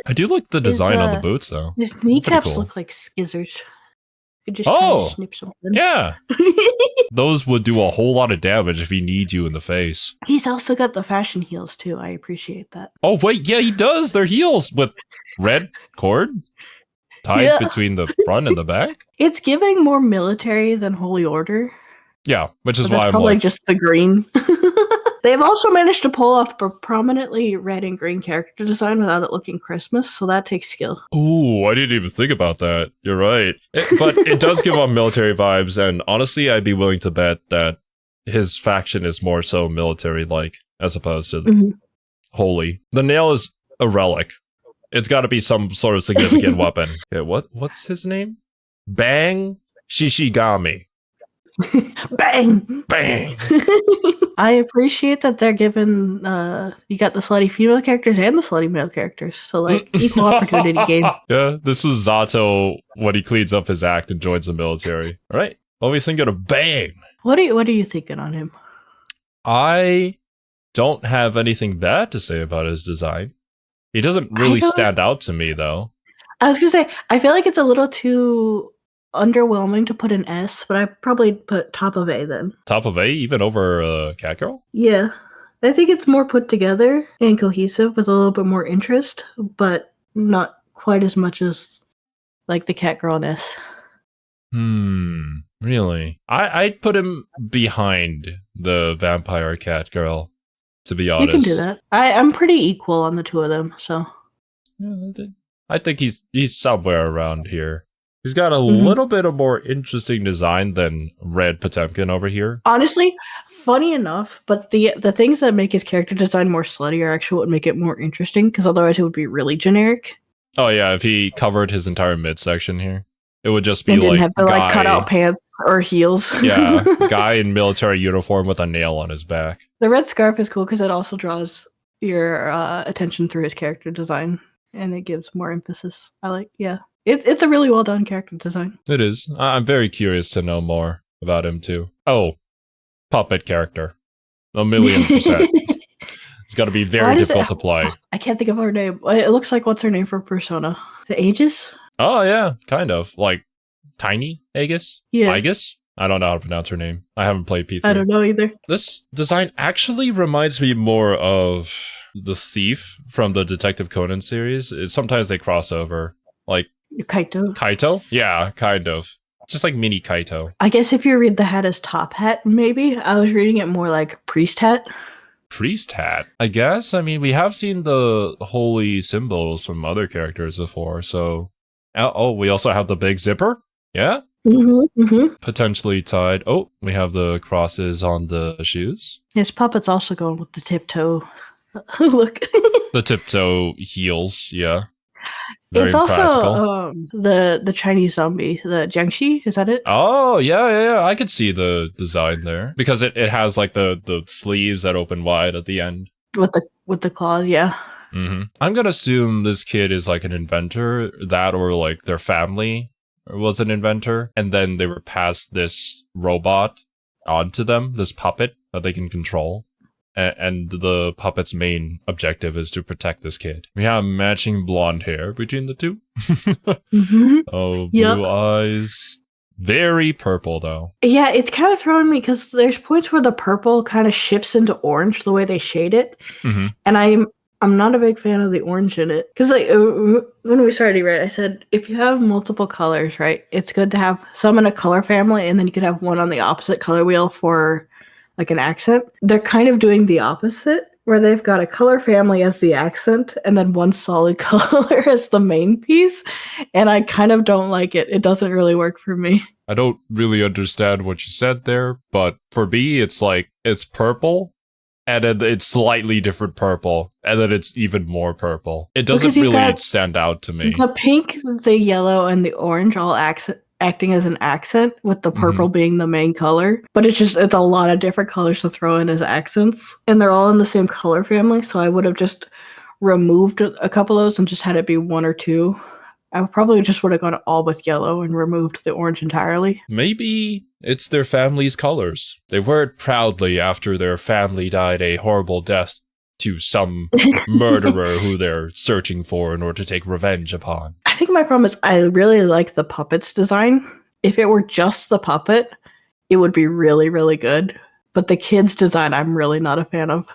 I do like the design on the boots, though. His kneecaps look like skizzers. You could just snip something. Yeah. Those would do a whole lot of damage if he needs you in the face. He's also got the fashion heels, too. I appreciate that. Oh, wait. Yeah, he does. They're heels with red cord tied between the front and the back. It's giving more military than Holy Order. Yeah, which is why I'm probably just the green. They've also managed to pull off a prominently red and green character design without it looking Christmas, so that takes skill. Ooh, I didn't even think about that. You're right. But it does give off military vibes, and honestly, I'd be willing to bet that his faction is more so military-like, as opposed to holy. The nail is a relic. It's got to be some sort of significant weapon. Okay, what's his name? Bang Shishigami. Bang! Bang! I appreciate that they're given, you got the slutty female characters and the slutty male characters. So, equal opportunity game. Yeah, this was Zato when he cleans up his act and joins the military. All right, what are we thinking of Bang? What are you thinking on him? I don't have anything bad to say about his design. He doesn't really stand out to me, though. I was going to say, I feel like it's a little too underwhelming to put an S, but I probably put top of A then. Top of A, even over Catgirl? Yeah. I think it's more put together and cohesive with a little bit more interest, but not quite as much as the Catgirl and S. Really? I'd put him behind the Vampire Catgirl, to be honest. You can do that. I'm pretty equal on the two of them, so. Yeah, I think he's somewhere around here. He's got a little bit of more interesting design than Red Potemkin over here. Honestly, funny enough, but the things that make his character design more slutty are actually what make it more interesting, because otherwise it would be really generic. Oh yeah, if he covered his entire midsection here, it would just be didn't have to cut out pants or heels. Yeah, guy in military uniform with a nail on his back. The red scarf is cool because it also draws your attention through his character design, and it gives more emphasis. It's a really well done character design. It is. I'm very curious to know more about him too. Oh, puppet character. 1,000,000%. It's got to be very difficult to play. I can't think of her name. It looks like what's her name for Persona? The Aegis? Oh yeah, kind of. Like Tiny Aegis? Yeah. Aegis? I don't know how to pronounce her name. I haven't played P3. I don't know either. This design actually reminds me more of the Thief from the Detective Conan series. Sometimes they cross over. Like Kaito? Yeah, kind of. Just like mini Kaito. I guess if you read the hat as top hat, maybe. I was reading it more like priest hat. Priest hat? I guess. I mean, we have seen the holy symbols from other characters before, so... Oh, we also have the big zipper? Yeah? Potentially tied. Oh, we have the crosses on the shoes. His puppet's also going with the tiptoe look. The tiptoe heels, yeah. Very it's also practical. the Chinese zombie, the Jiangxi, is that it? Oh, yeah. I could see the design there. Because it has like the sleeves that open wide at the end. With the claws, yeah. Mm-hmm. I'm gonna assume this kid is like an inventor, that or like their family was an inventor, and then they were passed this robot onto them, this puppet that they can control. And the puppet's main objective is to protect this kid. We have matching blonde hair between the two. Mm-hmm. Oh, blue eyes. Very purple, though. Yeah, it's kind of throwing me because there's points where the purple kind of shifts into orange the way they shade it. Mm-hmm. And I'm not a big fan of the orange in it. Because like when we started, right, I said, if you have multiple colors, right, it's good to have some in a color family, and then you could have one on the opposite color wheel for like an accent. They're kind of doing the opposite, where they've got a color family as the accent and then one solid color as the main piece. And I kind of don't like it. It doesn't really work for me. I don't really understand what you said there, but for me, it's like, it's purple, and then it's slightly different purple, and then it's even more purple. It doesn't really stand out to me. The pink, the yellow, and the orange all acting as an accent, with the purple being the main color. But it's a lot of different colors to throw in as accents. And they're all in the same color family, so I would have just removed a couple of those and just had it be one or two. I probably just would have gone all with yellow and removed the orange entirely. Maybe it's their family's colors. They wear it proudly after their family died a horrible death to some murderer who they're searching for in order to take revenge upon. I think my problem is I really like the puppet's design. If it were just the puppet, it would be really, really good. But the kid's design, I'm really not a fan of.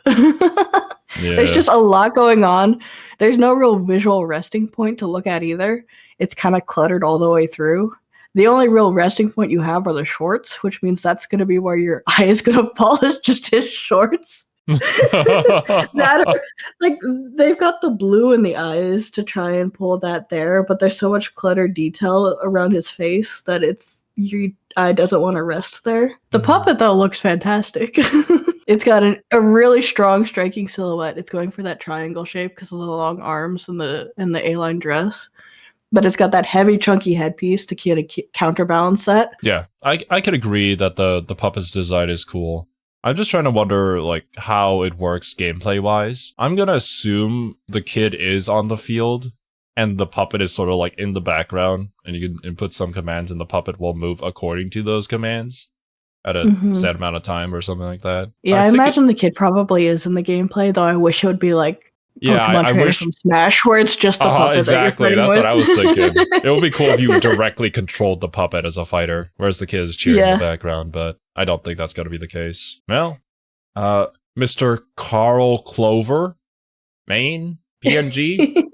Yeah. There's just a lot going on. There's no real visual resting point to look at either. It's kind of cluttered all the way through. The only real resting point you have are the shorts, which means that's going to be where your eye is going to fall, is just his shorts. Like, they've got the blue in the eyes to try and pull that there, but there's so much cluttered detail around his face that your eye doesn't want to rest there. The puppet, though, looks fantastic. It's got a really strong, striking silhouette. It's going for that triangle shape because of the long arms and the A-line dress. But it's got that heavy, chunky headpiece to kind of counterbalance that. Yeah, I could agree that the puppet's design is cool. I'm just trying to wonder, like, how it works gameplay-wise. I'm gonna assume the kid is on the field, and the puppet is sort of, like, in the background, and you can input some commands, and the puppet will move according to those commands at a set amount of time or something like that. Yeah, I imagine the kid probably is in the gameplay, though I wish it would be, like, Pokemon I wish from Smash, where it's just the puppet. Exactly, that's what I was thinking. It would be cool if you directly controlled the puppet as a fighter, whereas the kid is cheering in the background, but I don't think that's going to be the case. Well, Mr. Carl Clover, Maine, PNG.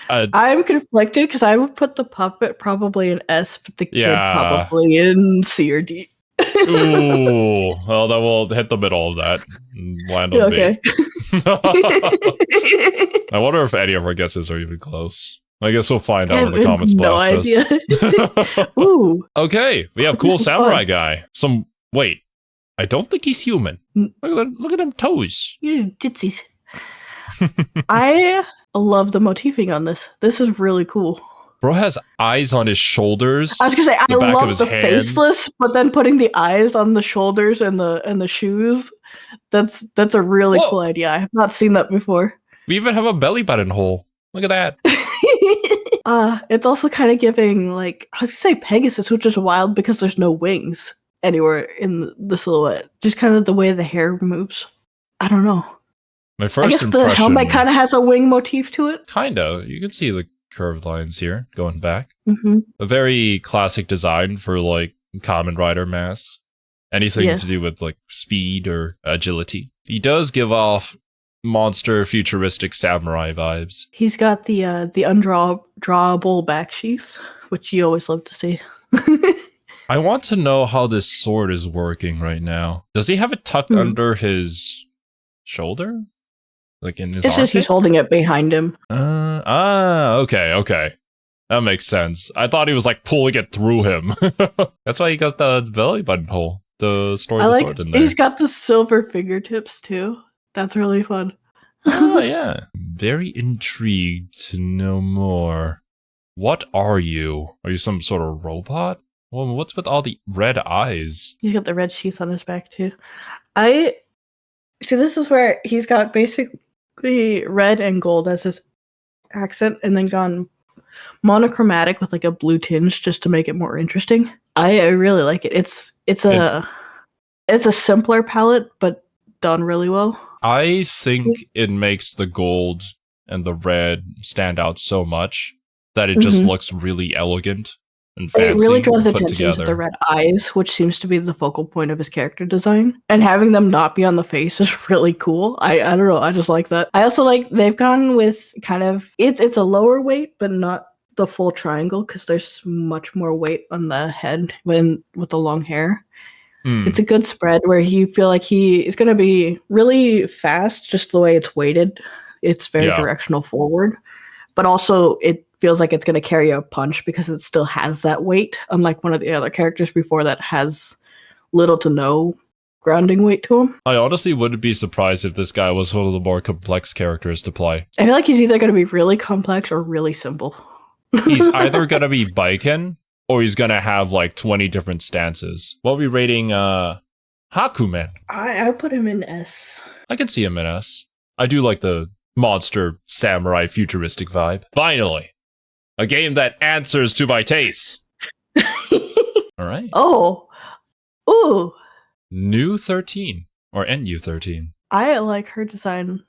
I'm conflicted because I would put the puppet probably in S, but the kid probably in C or D. Ooh, well, then we'll hit the middle of that and land on B. I wonder if any of our guesses are even close. I guess we'll find out when the comments blast us. Ooh. Okay, we have cool samurai guy. Wait, I don't think he's human. Look at them toes. Jitsies. I love the motifing on this. This is really cool. Bro has eyes on his shoulders. I was gonna say I love the faceless, but then putting the eyes on the shoulders and the shoes. That's a really cool idea. I have not seen that before. We even have a belly button hole. Look at that. It's also kind of giving, like, I was gonna say Pegasus, which is wild because there's no wings anywhere in the silhouette. Just kind of the way the hair moves. I don't know. My first impression, the helmet kind of has a wing motif to it. Kinda. You can see the curved lines here going back. A very classic design for, like, Kamen Rider masks. Anything to do with, like, speed or agility. He does give off monster futuristic samurai vibes. He's got the undrawable back sheath, which you always love to see. I want to know how this sword is working right now. Does he have it tucked under his shoulder? Like in his armpit? Just he's holding it behind him. Okay. That makes sense. I thought he was, like, pulling it through him. That's why he got the belly button hole. The story of the sword in there. He's got the silver fingertips too. That's really fun. Oh, yeah. Very intrigued to know more. What are you? Are you some sort of robot? Well, what's with all the red eyes? He's got the red sheath on his back, too. I see, this is where he's got basically red and gold as his accent, and then gone monochromatic with like a blue tinge just to make it more interesting. I really like it. It's a simpler palette, but done really well. I think it makes the gold and the red stand out so much that it just looks really elegant and fancy. It really draws attention to the red eyes, which seems to be the focal point of his character design. And having them not be on the face is really cool. I don't know. I just like that. I also like they've gone with kind of it's a lower weight, but not the full triangle because there's much more weight on the head with the long hair. It's a good spread where you feel like he is going to be really fast, just the way it's weighted. It's very directional forward, but also it feels like it's going to carry a punch because it still has that weight, unlike one of the other characters before that has little to no grounding weight to him. I honestly wouldn't be surprised if this guy was one of the more complex characters to play. I feel like he's either going to be really complex or really simple. He's either going to be Baiken, or he's going to have like 20 different stances. What are we rating Hakumen? I put him in S. I can see him in S. I do like the monster samurai futuristic vibe. Finally, a game that answers to my taste. All right. Oh. Ooh. New 13 or NU13. I like her design.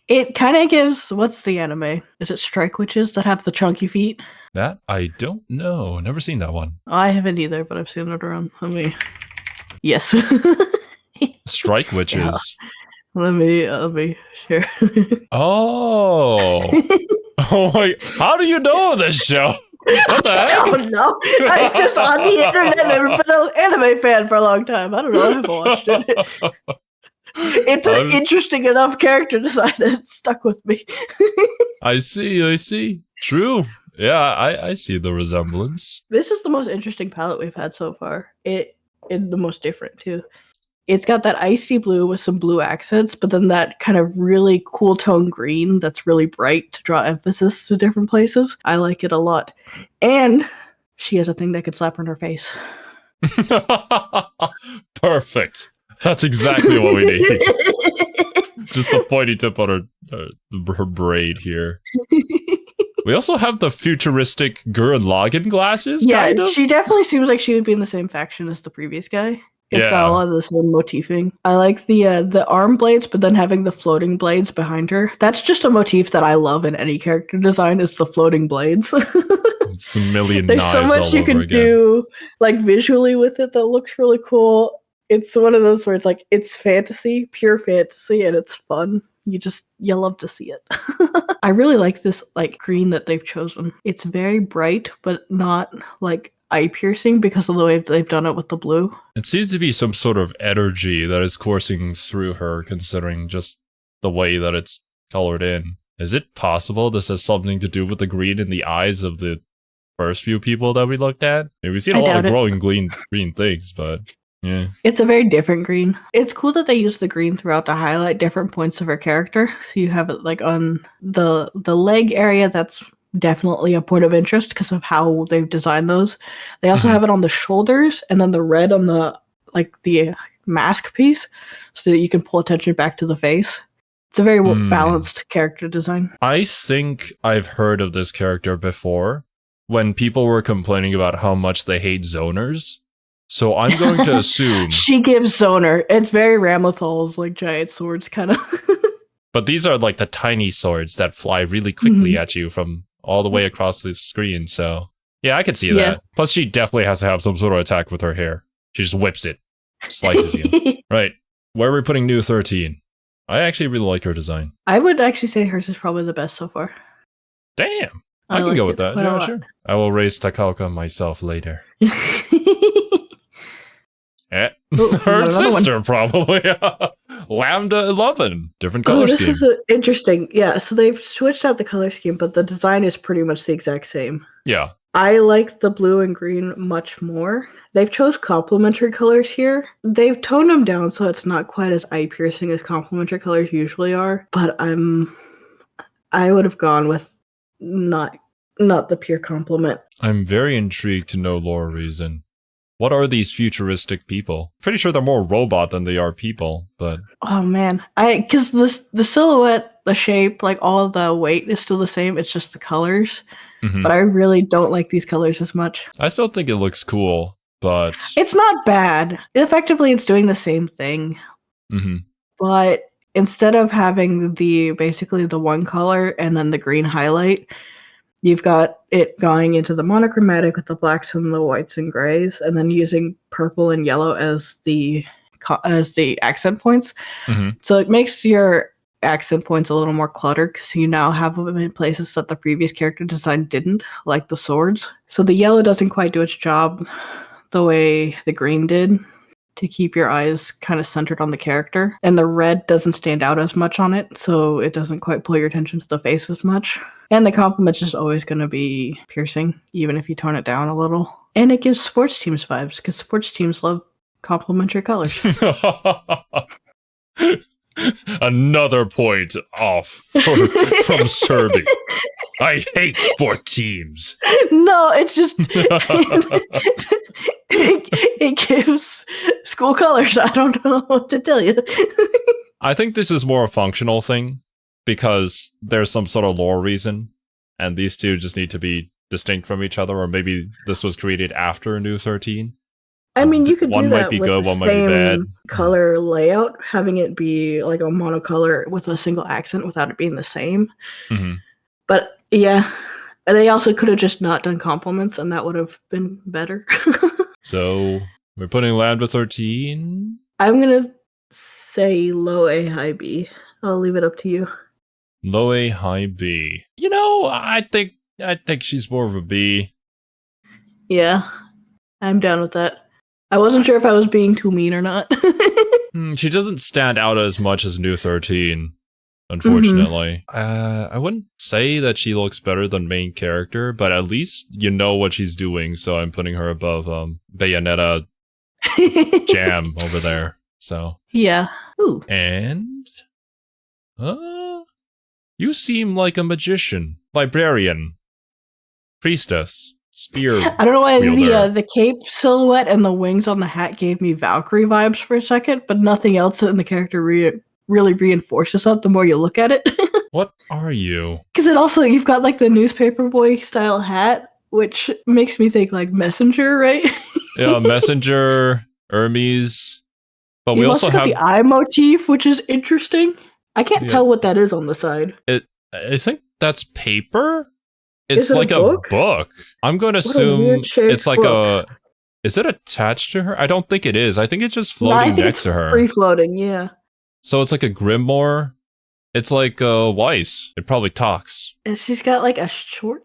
It kind of gives, what's the anime? Is it Strike Witches that have the chunky feet? That I don't know. Never seen that one. I haven't either, but I've seen it around. Yes. Strike Witches. Yeah. Let me share. Oh. Oh my! How do you know this show? What the heck? I don't know. I'm just on the internet and been an anime fan for a long time. I don't know. I haven't watched it. It's an interesting enough character design that it stuck with me. I see. True. Yeah, I see the resemblance. This is the most interesting palette we've had so far. And the most different, too. It's got that icy blue with some blue accents, but then that kind of really cool tone green that's really bright to draw emphasis to different places. I like it a lot. And she has a thing that could slap her in her face. Perfect. That's exactly what we need. Just the pointy tip on her braid here. We also have the futuristic Gurren Lagann glasses. Yeah, kind of. She definitely seems like she would be in the same faction as the previous guy. It's got a lot of the same motifing. I like the arm blades, but then having the floating blades behind her. That's just a motif that I love in any character design is the floating blades. It's a million There's knives so much you can do like visually with it that looks really cool. It's one of those where it's like, it's fantasy, pure fantasy, and it's fun. You love to see it. I really like this like green that they've chosen. It's very bright, but not like eye-piercing because of the way they've done it with the blue. It seems to be some sort of energy that is coursing through her, considering just the way that it's colored in. Is it possible this has something to do with the green in the eyes of the first few people that we looked at? I mean, we've seen a lot of glowing green things, but... yeah. It's a very different green. It's cool that they use the green throughout to highlight different points of her character. So you have it like on the leg area. That's definitely a point of interest because of how they've designed those. They also have it on the shoulders and then the red on the mask piece so that you can pull attention back to the face. It's a very balanced character design. I think I've heard of this character before when people were complaining about how much they hate zoners. So I'm going to assume... she gives Zoner. It's very Ramathal's, like, giant swords, kind of. But these are, like, the tiny swords that fly really quickly at you from all the way across the screen, so... yeah, I can see that. Plus, she definitely has to have some sort of attack with her hair. She just whips it. Slices you. Right. Where are we putting New 13? I actually really like her design. I would actually say hers is probably the best so far. Damn! I can go with that. Yeah, sure. I will raise Taokaka myself later. Her sister, probably. Lambda 11. Different color scheme. This is interesting. Yeah, so they've switched out the color scheme, but the design is pretty much the exact same. Yeah. I like the blue and green much more. They've chose complementary colors here. They've toned them down so it's not quite as eye-piercing as complementary colors usually are. But I would have gone with not the pure complement. I'm very intrigued to know lore reason. What are these futuristic people? Pretty sure they're more robot than they are people, but... Oh man, because the silhouette, the shape, like all the weight is still the same, it's just the colors. Mm-hmm. But I really don't like these colors as much. I still think it looks cool, but... It's not bad. Effectively, it's doing the same thing. Mm-hmm. But instead of having basically the one color and then the green highlight, you've got it going into the monochromatic with the blacks and the whites and grays, and then using purple and yellow as the accent points. Mm-hmm. So it makes your accent points a little more cluttered because you now have them in places that the previous character design didn't, like the swords. So the yellow doesn't quite do its job the way the green did to keep your eyes kind of centered on the character. And the red doesn't stand out as much on it, so it doesn't quite pull your attention to the face as much. And the complement's just always going to be piercing, even if you tone it down a little. And it gives sports teams vibes, because sports teams love complementary colors. Another point off from Serby. I hate sport teams. No, it's just it gives school colors. I don't know what to tell you. I think this is more a functional thing because there's some sort of lore reason, and these two just need to be distinct from each other, or maybe this was created after New 13. I mean, you could one do that might be with good, the one might be bad. Color layout, having it be like a monocolor with a single accent without it being the same. Mm-hmm. But yeah, they also could have just not done compliments, and that would have been better. So we're putting Lambda 13. I'm gonna say low A, high B. I'll leave it up to you. Low A, high B. You know, I think she's more of a B. Yeah, I'm down with that. I wasn't sure if I was being too mean or not. She doesn't stand out as much as New 13, unfortunately. Mm-hmm. I wouldn't say that she looks better than main character, but at least you know what she's doing, so I'm putting her above Bayonetta Jam over there. So yeah. Ooh. And you seem like a magician, librarian, priestess. Spear. I don't know why the cape silhouette and the wings on the hat gave me Valkyrie vibes for a second, but nothing else in the character really reinforces that the more you look at it. What are you? Because it also, you've got like the newspaper boy style hat, which makes me think like Messenger, right? Yeah, Messenger, Hermes. But we also have the eye motif, which is interesting. I can't tell what that is on the side. I think that's paper. It's like a book. I'm going to assume it's like book. Is it attached to her? I don't think it is. I think it's just floating next to her. Free floating, yeah. So it's like a grimoire. It's like Weiss. It probably talks. And she's got like a short.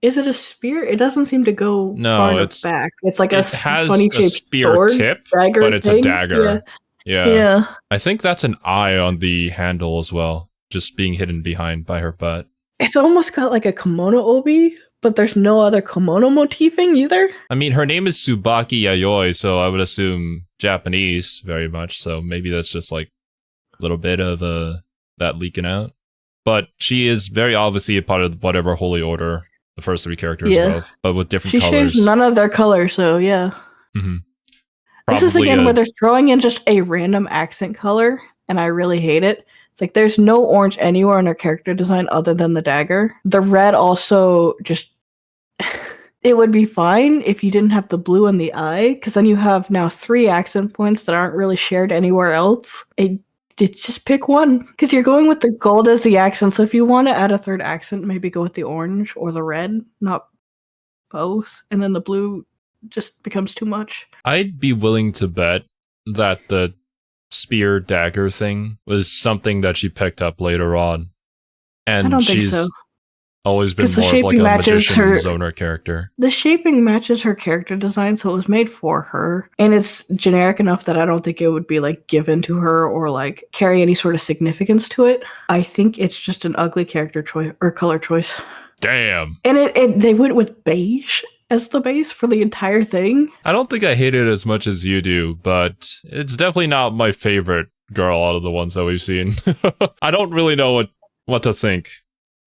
Is it a spear? It doesn't seem to go far enough back. It's like it has a spear sword, tip, but it's a dagger. Yeah. I think that's an eye on the handle as well, just being hidden behind by her butt. It's almost got like a kimono obi, but there's no other kimono motifing either. I mean, her name is Tsubaki Yayoi, so I would assume Japanese very much. So maybe that's just like a little bit of that leaking out. But she is very obviously a part of whatever holy order the first three characters love, but with different colors. She shares none of their colors, so yeah. Mm-hmm. This is again where they're throwing in just a random accent color, and I really hate it. It's like there's no orange anywhere in her character design other than the dagger. The red also just... it would be fine if you didn't have the blue in the eye, because then you have now 3 accent points that aren't really shared anywhere else. Just pick one, because you're going with the gold as the accent, so if you want to add a third accent, maybe go with the orange or the red, not both, and then the blue just becomes too much. I'd be willing to bet that the spear dagger thing was something that she picked up later on, and I don't she's think so. Always been more of like a magician zoner character. The shaping matches her character design, so it was made for her, and it's generic enough that I don't think it would be like given to her or like carry any sort of significance to it. I think it's just an ugly character choice or color choice. Damn. And they went with beige as the base for the entire thing. I don't think I hate it as much as you do, but it's definitely not my favorite girl out of the ones that we've seen. I don't really know what to think,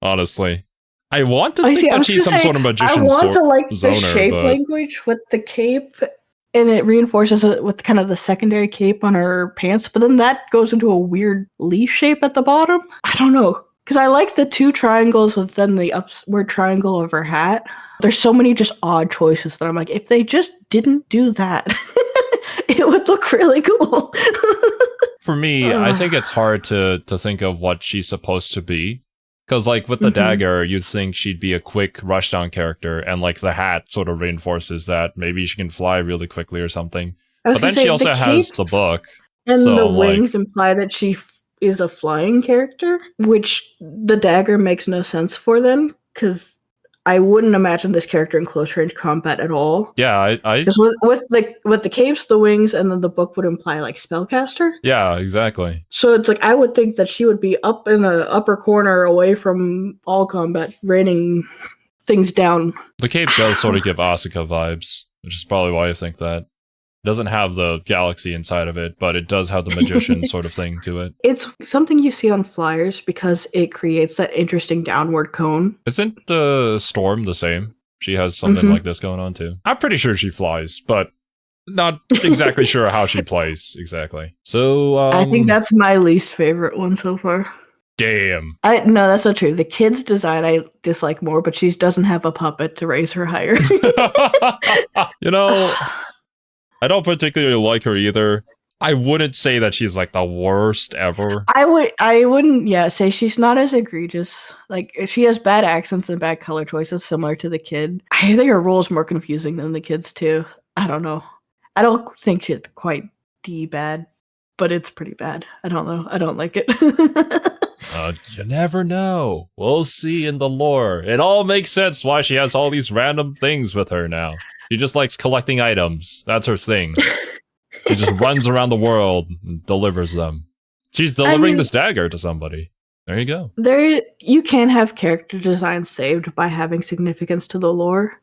honestly. I want to think that she's some sort of magician. I want to like the shape language with the cape, and it reinforces it with kind of the secondary cape on her pants, but then that goes into a weird leaf shape at the bottom. I don't know. Because I like the 2 triangles with then the upward triangle of her hat. There's so many just odd choices that I'm like, if they just didn't do that, it would look really cool. For me, I think it's hard to think of what she's supposed to be. Because, like, with the dagger, you'd think she'd be a quick rushdown character, and, like, the hat sort of reinforces that. Maybe she can fly really quickly or something. But then she also has the book. And the wings imply that she is a flying character, which the dagger makes no sense for them, because I wouldn't imagine this character in close range combat at all. Yeah, because with the capes, the wings, and then the book would imply like spellcaster. Yeah, exactly. So it's like I would think that she would be up in the upper corner, away from all combat, raining things down. The cape does sort of give Asuka vibes, which is probably why I think that. Doesn't have the galaxy inside of it, but it does have the magician sort of thing to it. It's something you see on flyers because it creates that interesting downward cone. Isn't the Storm the same? She has something like this going on too. I'm pretty sure she flies, but not exactly sure how she plays exactly. So I think that's my least favorite one so far. Damn. No, that's not true. The kid's design I dislike more, but she doesn't have a puppet to raise her higher. You know, I don't particularly like her either. I wouldn't say that she's like the worst ever. I wouldn't say she's not as egregious. Like, she has bad accents and bad color choices similar to the kid. I think her role is more confusing than the kid's too. I don't know. I don't think she's quite bad, but it's pretty bad. I don't know. I don't like it. You never know. We'll see in the lore. It all makes sense why she has all these random things with her now. She just likes collecting items. That's her thing. She just runs around the world and delivers them. She's delivering this dagger to somebody. There you go. You can have character designs saved by having significance to the lore.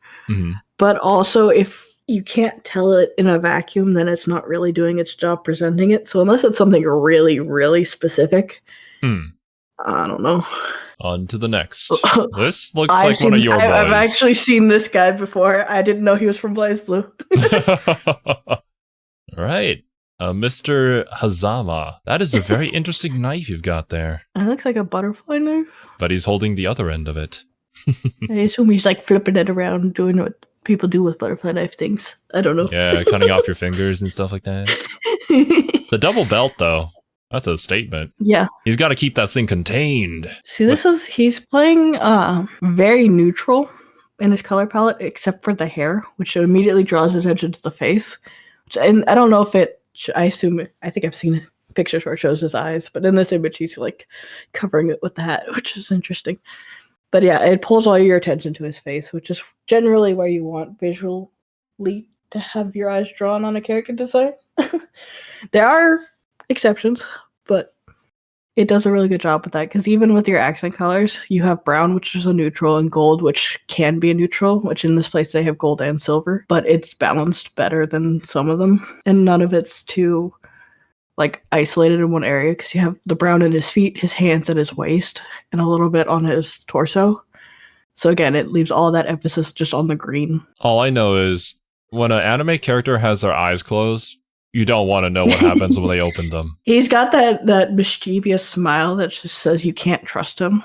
But also, if you can't tell it in a vacuum, then it's not really doing its job presenting it. So unless it's something really, really specific, I don't know. On to the next. This looks like one of your boys. I've actually seen this guy before. I didn't know he was from BlazeBlue. Right. Mr. Hazama. That is a very interesting knife you've got there. It looks like a butterfly knife. But he's holding the other end of it. I assume he's like flipping it around, doing what people do with butterfly knife things. I don't know. Yeah, cutting off your fingers and stuff like that. The double belt, though. That's a statement. Yeah. He's got to keep that thing contained. See, he's playing very neutral in his color palette, except for the hair, which immediately draws attention to the face. And I don't know if I think I've seen pictures where it shows his eyes, but in this image, he's like covering it with the hat, which is interesting. But yeah, it pulls all your attention to his face, which is generally where you want visually to have your eyes drawn on a character design. There are exceptions, but it does a really good job with that, because even with your accent colors, you have brown, which is a neutral, and gold, which can be a neutral, which in this place they have gold and silver, but it's balanced better than some of them, and none of it's too like isolated in one area, because you have the brown in his feet, his hands, and his waist, and a little bit on his torso. So again, it leaves all that emphasis just on the green. All I know is when an anime character has their eyes closed, you don't want to know what happens when they open them. He's got that mischievous smile that just says you can't trust him.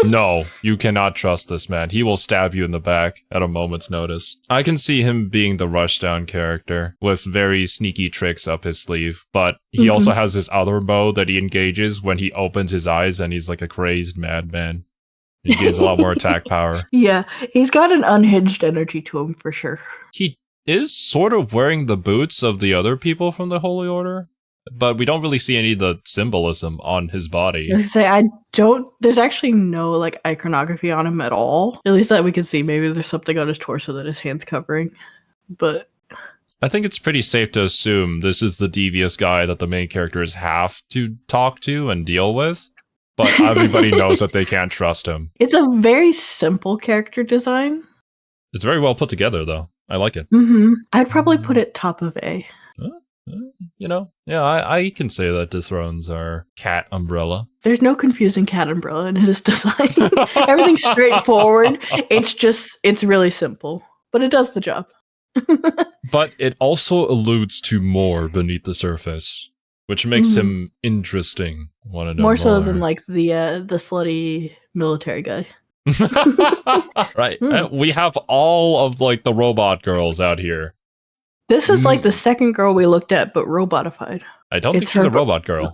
No, you cannot trust this man. He will stab you in the back at a moment's notice. I can see him being the rushdown character with very sneaky tricks up his sleeve, but he also has this other mode that he engages when he opens his eyes and he's like a crazed madman. He gains a lot more attack power. Yeah, he's got an unhinged energy to him for sure. He is sort of wearing the boots of the other people from the Holy Order, but we don't really see any of the symbolism on his body. There's actually no like iconography on him at all. At least that we can see. Maybe there's something on his torso that his hand's covering, but I think it's pretty safe to assume this is the devious guy that the main characters have to talk to and deal with. but everybody knows that they can't trust him. It's a very simple character design. It's very well put together, though. I like it. I'd probably put it top of A. You know, yeah, I can say that dethrones our cat umbrella. There's no confusing cat umbrella in his design. Everything's straightforward. It's really simple, but it does the job. But it also alludes to more beneath the surface, which makes him interesting. Want to know more so than like the slutty military guy. Right. We have all of like the robot girls out here. This is like the second girl we looked at, but robotified. I don't think she's a robot girl.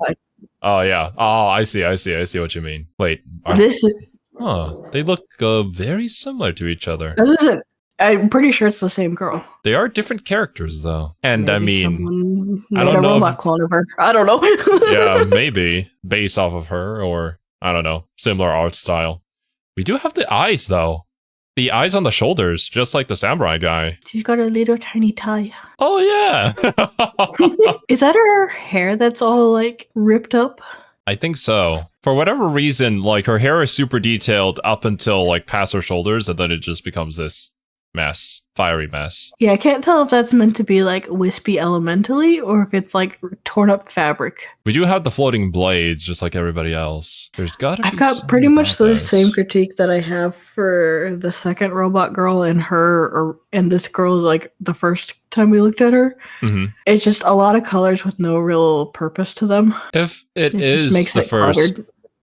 Oh yeah. Oh, I see what you mean. Wait. They look very similar to each other. This isn't. I'm pretty sure it's the same girl. They are different characters, though. And maybe I mean, I don't know. Robot clone of her. I don't know. Yeah, maybe based off of her, or I don't know, similar art style. We do have the eyes, though. The eyes on the shoulders, just like the samurai guy. She's got a little tiny tie. Oh, yeah. Is that her hair that's all, like, ripped up? I think so. For whatever reason, like, her hair is super detailed up until, like, past her shoulders, and then it just becomes this mess. Fiery mess. Yeah, I can't tell if that's meant to be, like, wispy elementally, or if it's, like, torn up fabric. We do have the floating blades, just like everybody else. There's gotta be I've got pretty much the same critique that I have for the second robot girl and and this girl, like, the first time we looked at her. It's just a lot of colors with no real purpose to them. If it is the first...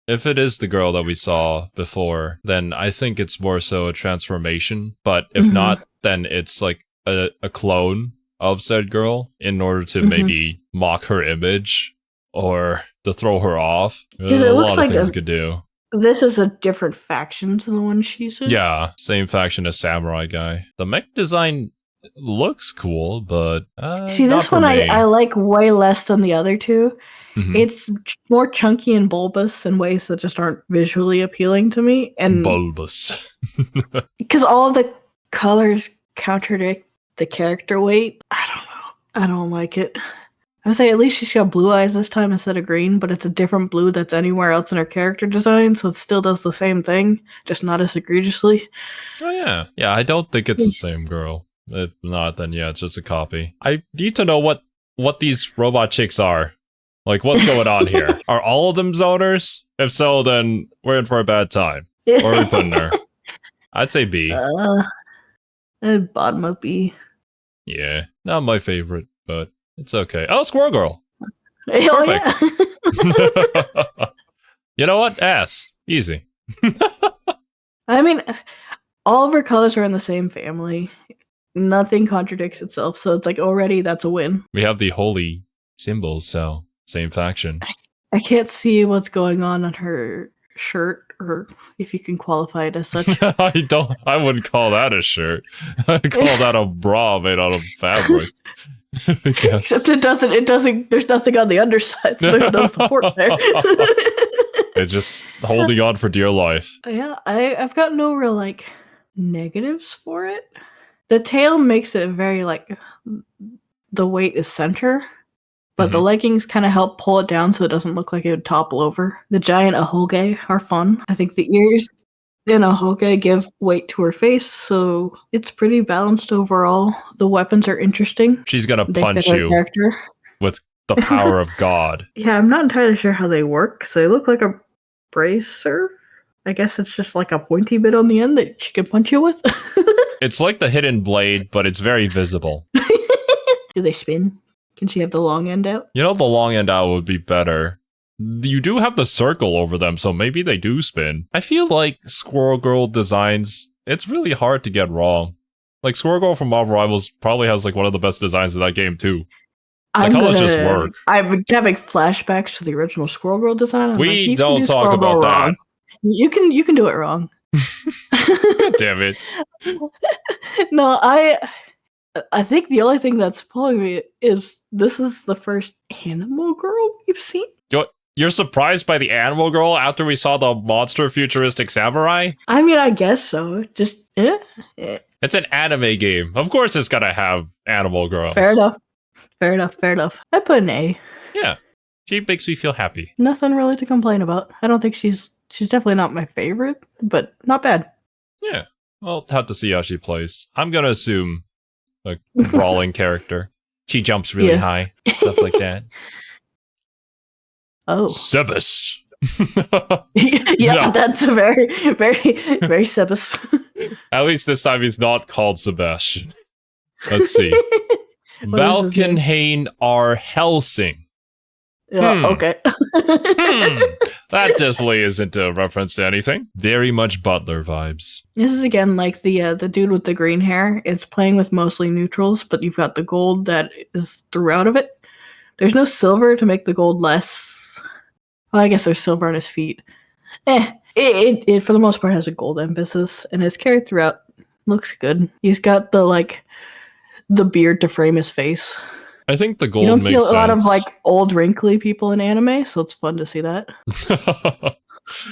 If it is the girl that we saw before, then I think it's more so a transformation. But if not, then it's like a clone of said girl in order to maybe mock her image or to throw her off. There's a lot of things you could do. This is a different faction to the one she's in. Yeah, same faction as Samurai Guy. The mech design looks cool, but see, this one I like way less than the other two. It's more chunky and bulbous in ways that just aren't visually appealing to me. And bulbous. Because all the colors contradict the character weight. I don't know. I don't like it. I would say at least she's got blue eyes this time instead of green, but it's a different blue that's anywhere else in her character design, so it still does the same thing, just not as egregiously. Oh yeah. Yeah, I don't think it's the same girl. If not, then yeah, it's just a copy. I need to know what these robot chicks are. Like, what's going on here? Are all of them zoners? If so, then we're in for a bad time. Where are we putting her? I'd say B. Bottom of B. Yeah, not my favorite, but it's okay. Oh, Squirrel Girl. Hell yeah. You know what? S. Easy. I mean, all of her colors are in the same family. Nothing contradicts itself, so it's like already that's a win. We have the holy symbols, so same faction. I can't see what's going on her shirt, or if you can qualify it as such. I wouldn't call that a shirt. I'd call that a bra made out of fabric. Except it doesn't, there's nothing on the underside, so there's no support there. It's just holding on for dear life. Yeah, I've got no real, like, negatives for it. The tail makes it very, like, the weight is center. But the leggings kind of help pull it down so it doesn't look like it would topple over. The giant ahoge are fun. I think the ears in ahoge give weight to her face, so it's pretty balanced overall. The weapons are interesting. She's going to punch you with the power of God. Yeah, I'm not entirely sure how they work. So they look like a bracer. I guess it's just like a pointy bit on the end that she can punch you with. It's like the hidden blade, but it's very visible. Do they spin? Can she have the long end out? You know, the long end out would be better. You do have the circle over them, so maybe they do spin. I feel like Squirrel Girl designs, it's really hard to get wrong. Like, Squirrel Girl from Marvel Rivals probably has, like, one of the best designs in that game, too. Like, how does this work? I'm having flashbacks to the original Squirrel Girl design. We don't talk about that. You can do it wrong. God damn it. No, I think the only thing that's pulling me is this is the first animal girl we've seen. You're surprised by the animal girl after we saw the monster futuristic samurai? I mean, I guess so. Just, It's an anime game. Of course it's gotta have animal girls. Fair enough. I put an A. Yeah. She makes me feel happy. Nothing really to complain about. I don't think she's definitely not my favorite, but not bad. Yeah. I'll have to see how she plays. I'm gonna assume a brawling character. She jumps really high, stuff like that. Oh. Sebas. Yeah, that's a very, very, very Sebas. At least this time he's not called Sebastian. Let's see. Valkenhayn R. Hellsing. Yeah, okay. That definitely isn't a reference to anything. Very much Butler vibes. This is again like the dude with the green hair. It's playing with mostly neutrals, but you've got the gold that is throughout of it. There's no silver to make the gold less. Well, I guess there's silver on his feet. It for the most part has a gold emphasis, and it's carried throughout. Looks good. He's got the beard to frame his face. I think the gold makes sense. You don't see a lot of old wrinkly people in anime, so it's fun to see that.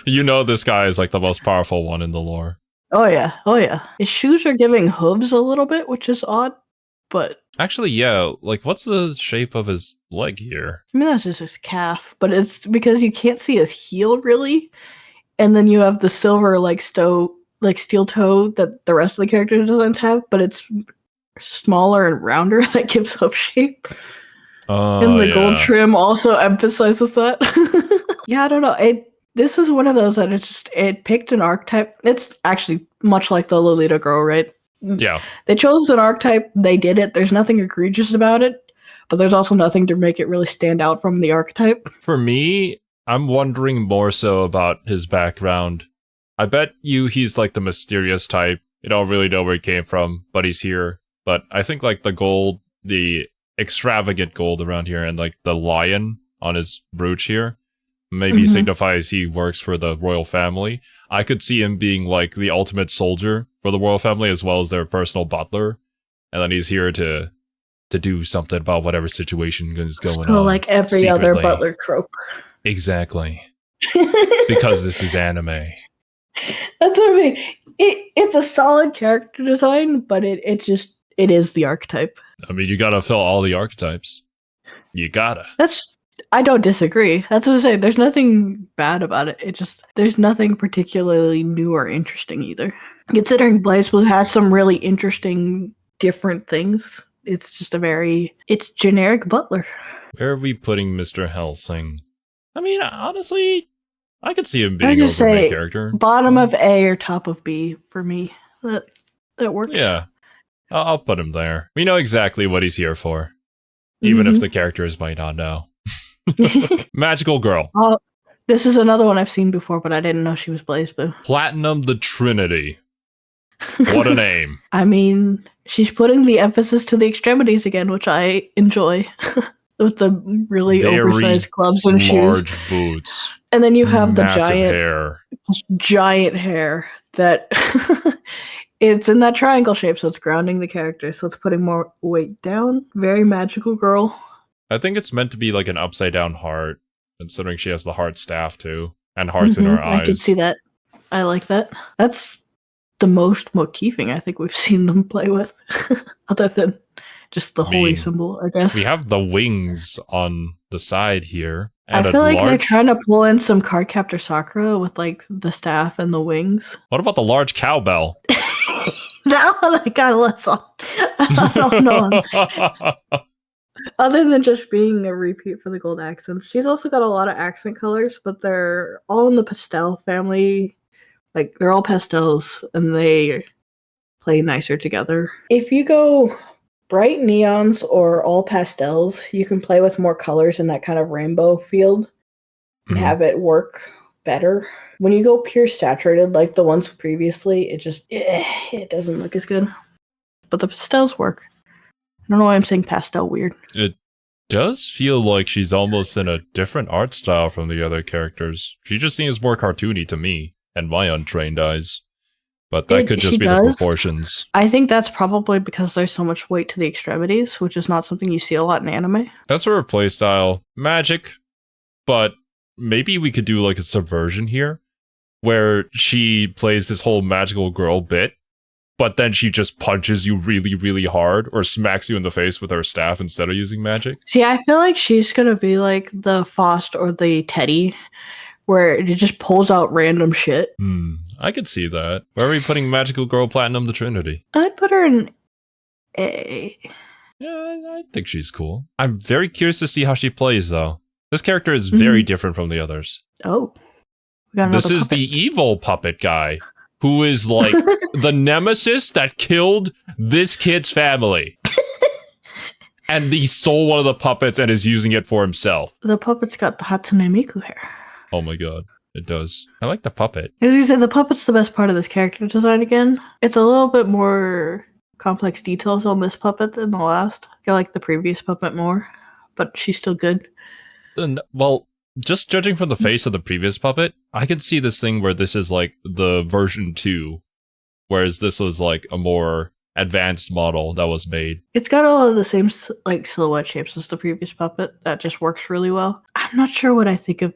You know this guy is the most powerful one in the lore. Oh yeah. His shoes are giving hooves a little bit, which is odd, but... Actually, yeah, what's the shape of his leg here? I mean, that's just his calf, but it's because you can't see his heel, really, and then you have the silver, steel toe that the rest of the character designs have, but it's smaller and rounder that gives hoof shape. And the gold trim also emphasizes that. Yeah, I don't know. This is one of those that it picked an archetype. It's actually much like the Lolita girl, right? Yeah. They chose an archetype, they did it. There's nothing egregious about it, but there's also nothing to make it really stand out from the archetype. For me, I'm wondering more so about his background. I bet he's the mysterious type. You don't really know where he came from, but he's here. But I think the gold, the extravagant gold around here, and the lion on his brooch here, maybe signifies he works for the royal family. I could see him being the ultimate soldier for the royal family as well as their personal butler. And then he's here to do something about whatever situation is going on. So like every secretly. other butler trope. Exactly. Because this is anime. That's what I mean. It's a solid character design, but it is the archetype. I mean, you gotta fill all the archetypes. You gotta. I don't disagree. That's what I'm saying. There's nothing bad about it. There's nothing particularly new or interesting either. Considering BlazeBlue has some really interesting, different things, it's just it's generic butler. Where are we putting Mr. Hellsing? I mean, honestly, I could see him being over main character. Bottom of A or top of B for me. That works. Yeah. I'll put him there. We know exactly what he's here for. Even if the characters might not know. Magical girl. Oh, this is another one I've seen before, but I didn't know she was BlazeBlue. Platinum the Trinity. What a name. I mean, she's putting the emphasis to the extremities again, which I enjoy. With the really oversized gloves and shoes. Large boots. And then you have the giant hair that it's in that triangle shape, so it's grounding the character, so it's putting more weight down. Very magical girl. I think it's meant to be an upside down heart, considering she has the heart staff too, and hearts in her eyes. I can see that. I like that. That's the most motifing I think we've seen them play with, other than just the holy symbol, I guess. We have the wings on the side here. And I feel like they're trying to pull in some Cardcaptor Sakura with the staff and the wings. What about the large cowbell? That one I got less on. I don't know. Other than just being a repeat for the gold accents, she's also got a lot of accent colors, but they're all in the pastel family. They're all pastels, and they play nicer together. If you go bright neons or all pastels, you can play with more colors in that kind of rainbow field and have it work better. When you go pure saturated like the ones previously, it doesn't look as good. But the pastels work. I don't know why I'm saying pastel weird. It does feel like she's almost in a different art style from the other characters. She just seems more cartoony to me and my untrained eyes. But that could just be the proportions. I think that's probably because there's so much weight to the extremities, which is not something you see a lot in anime. That's her playstyle. Magic. But maybe we could do a subversion here, where she plays this whole magical girl bit, but then she just punches you really, really hard or smacks you in the face with her staff instead of using magic. See, I feel like she's going to be like the Faust or the Teddy, where it just pulls out random shit. I could see that. Where are we putting Magical Girl Platinum the Trinity? I'd put her in A. Yeah, I think she's cool. I'm very curious to see how she plays, though. This character is very different from the others. Oh. This is the evil puppet guy, who is like the nemesis that killed this kid's family. And he stole one of the puppets and is using it for himself. The puppet's got the Hatsune Miku hair. Oh my god, it does. I like the puppet. As you said, the puppet's the best part of this character design again. It's a little bit more complex details on this puppet than the last. I like the previous puppet more, but she's still good. Well, just judging from the face of the previous puppet, I can see this thing where this is like the version 2, whereas this was like a more advanced model that was made. It's got all of the same like silhouette shapes as the previous puppet. That just works really well. I'm not sure what I think of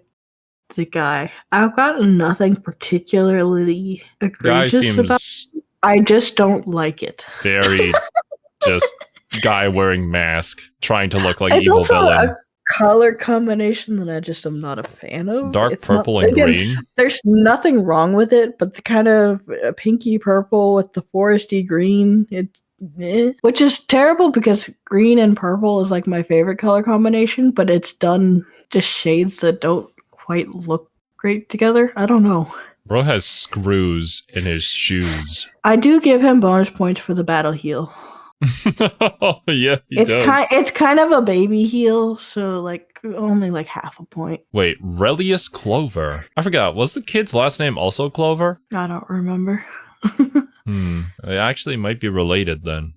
the guy. I've got nothing particularly egregious about it. I just don't like it. Very just guy wearing mask, trying to look like evil villain. A color combination that I just am not a fan of. Dark purple and green. There's nothing wrong with it, but the kind of pinky purple with the foresty green, it's which is terrible because green and purple is like my favorite color combination, but it's done just shades that don't quite look great together. I don't know. Bro has screws in his shoes. I do give him bonus points for the battle heal. Yeah, it's kind of a baby heal, so like only like half a point. Wait, Relius Clover. I forgot. Was the kid's last name also Clover? I don't remember. It actually might be related then.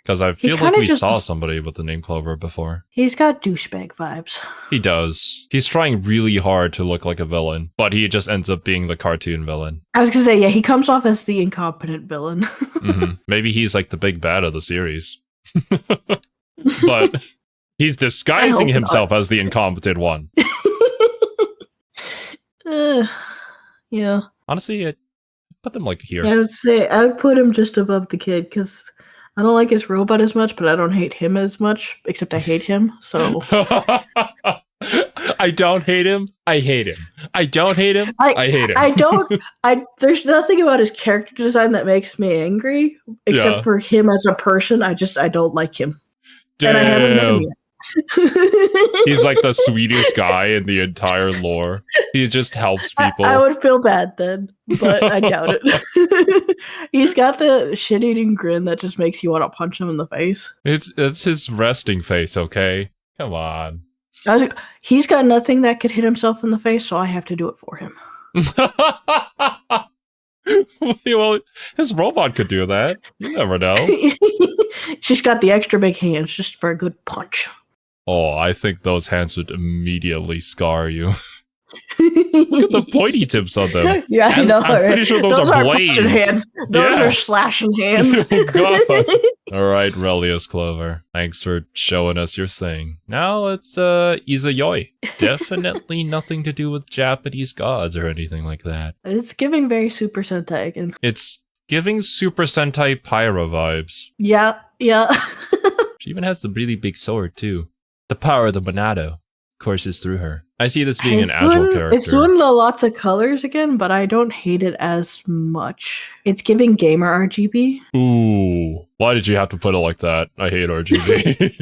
Because I feel like we saw somebody with the name Clover before. He's got douchebag vibes. He does. He's trying really hard to look like a villain, but he just ends up being the cartoon villain. I was going to say, yeah, he comes off as the incompetent villain. Maybe he's like the big bad of the series. But he's disguising himself as the incompetent one. Yeah. Honestly, I'd put them like here. I would say I would put him just above the kid because I don't like his robot as much, but I don't hate him as much, except I hate him, so... I don't hate him, I hate him. I don't hate him, I hate him. There's nothing about his character design that makes me angry, except for him as a person. I don't like him. Damn. And I haven't met him yet. He's like the sweetest guy in the entire lore. He just helps people. I would feel bad then, but I doubt it. He's got the shit-eating grin that just makes you want to punch him in the face. It's his resting face, okay? Come on. He's got nothing that could hit himself in the face, so I have to do it for him. Well, his robot could do that. You never know. She's got the extra big hands just for a good punch. Oh, I think those hands would immediately scar you. Look at the pointy tips on them. Yeah, I know. I'm pretty sure those are blades. Hands. Those are slashing hands. Oh, God. All right, Relius Clover. Thanks for showing us your thing. Now it's Izayoi. Definitely nothing to do with Japanese gods or anything like that. It's giving very Super Sentai again. It's giving Super Sentai Pyra vibes. Yeah. She even has the really big sword, too. The power of the Monado courses through her. I see this being an agile character. It's doing lots of colors again, but I don't hate it as much. It's giving gamer RGB. Ooh, why did you have to put it like that? I hate RGB.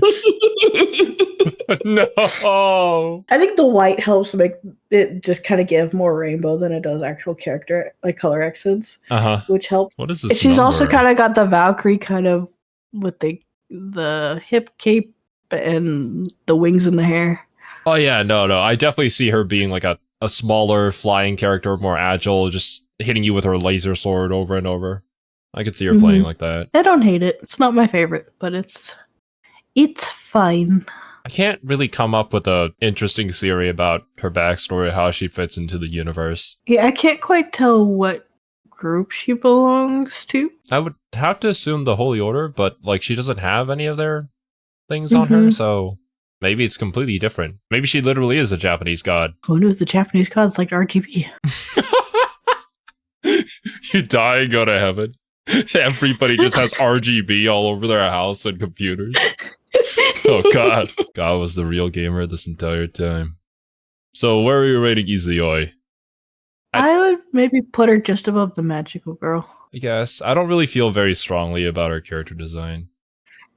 No. I think the white helps make it just kind of give more rainbow than it does actual character, like color accents, which helps. What is this She's number? Also kind of got the Valkyrie kind of with the hip cape and the wings and the hair. Oh yeah, no. I definitely see her being like a smaller flying character, more agile, just hitting you with her laser sword over and over. I could see her playing like that. I don't hate it. It's not my favorite, but it's fine. I can't really come up with an interesting theory about her backstory, how she fits into the universe. Yeah, I can't quite tell what group she belongs to. I would have to assume the Holy Order, but like she doesn't have any of their things on her, so maybe it's completely different. Maybe she literally is a Japanese god. Who knew the Japanese gods like RGB? You die and go to heaven. Everybody just has RGB all over their house and computers. Oh god. God was the real gamer this entire time. So where are you rating Izayoi? I would maybe put her just above the magical girl. I guess. I don't really feel very strongly about her character design.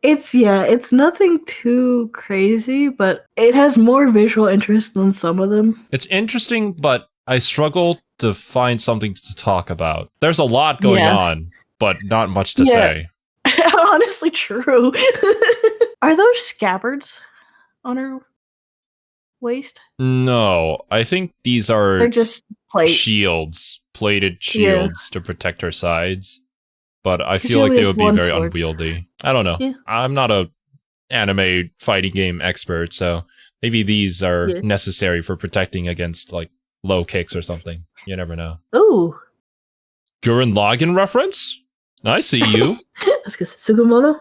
It's nothing too crazy, but it has more visual interest than some of them. It's interesting, but I struggle to find something to talk about. There's a lot going on, but not much to say. Honestly, true. Are those scabbards on her waist? No, I think they're just shields, plated shields to protect her sides. But I feel like they would be very unwieldy. I don't know. Yeah. I'm not a anime fighting game expert, so maybe these are necessary for protecting against like low kicks or something. You never know. Ooh. Gurren Lagann reference? I see you. Sugimoto?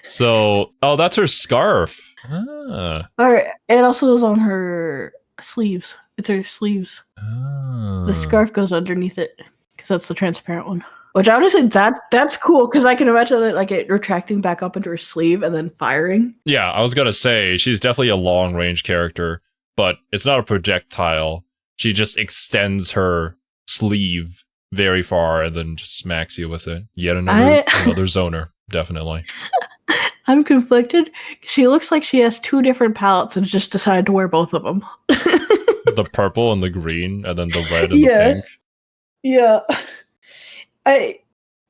So, that's her scarf. Ah. Alright, it also is on her sleeves. It's her sleeves. Oh. The scarf goes underneath it. Because that's the transparent one. Which honestly, that's cool, because I can imagine that, like, it retracting back up into her sleeve and then firing. Yeah, I was gonna say, she's definitely a long-range character, but it's not a projectile. She just extends her sleeve very far and then just smacks you with it. Yet another zoner, definitely. I'm conflicted. She looks like she has two different palettes and just decided to wear both of them. The purple and the green, and then the red and the pink. Yeah.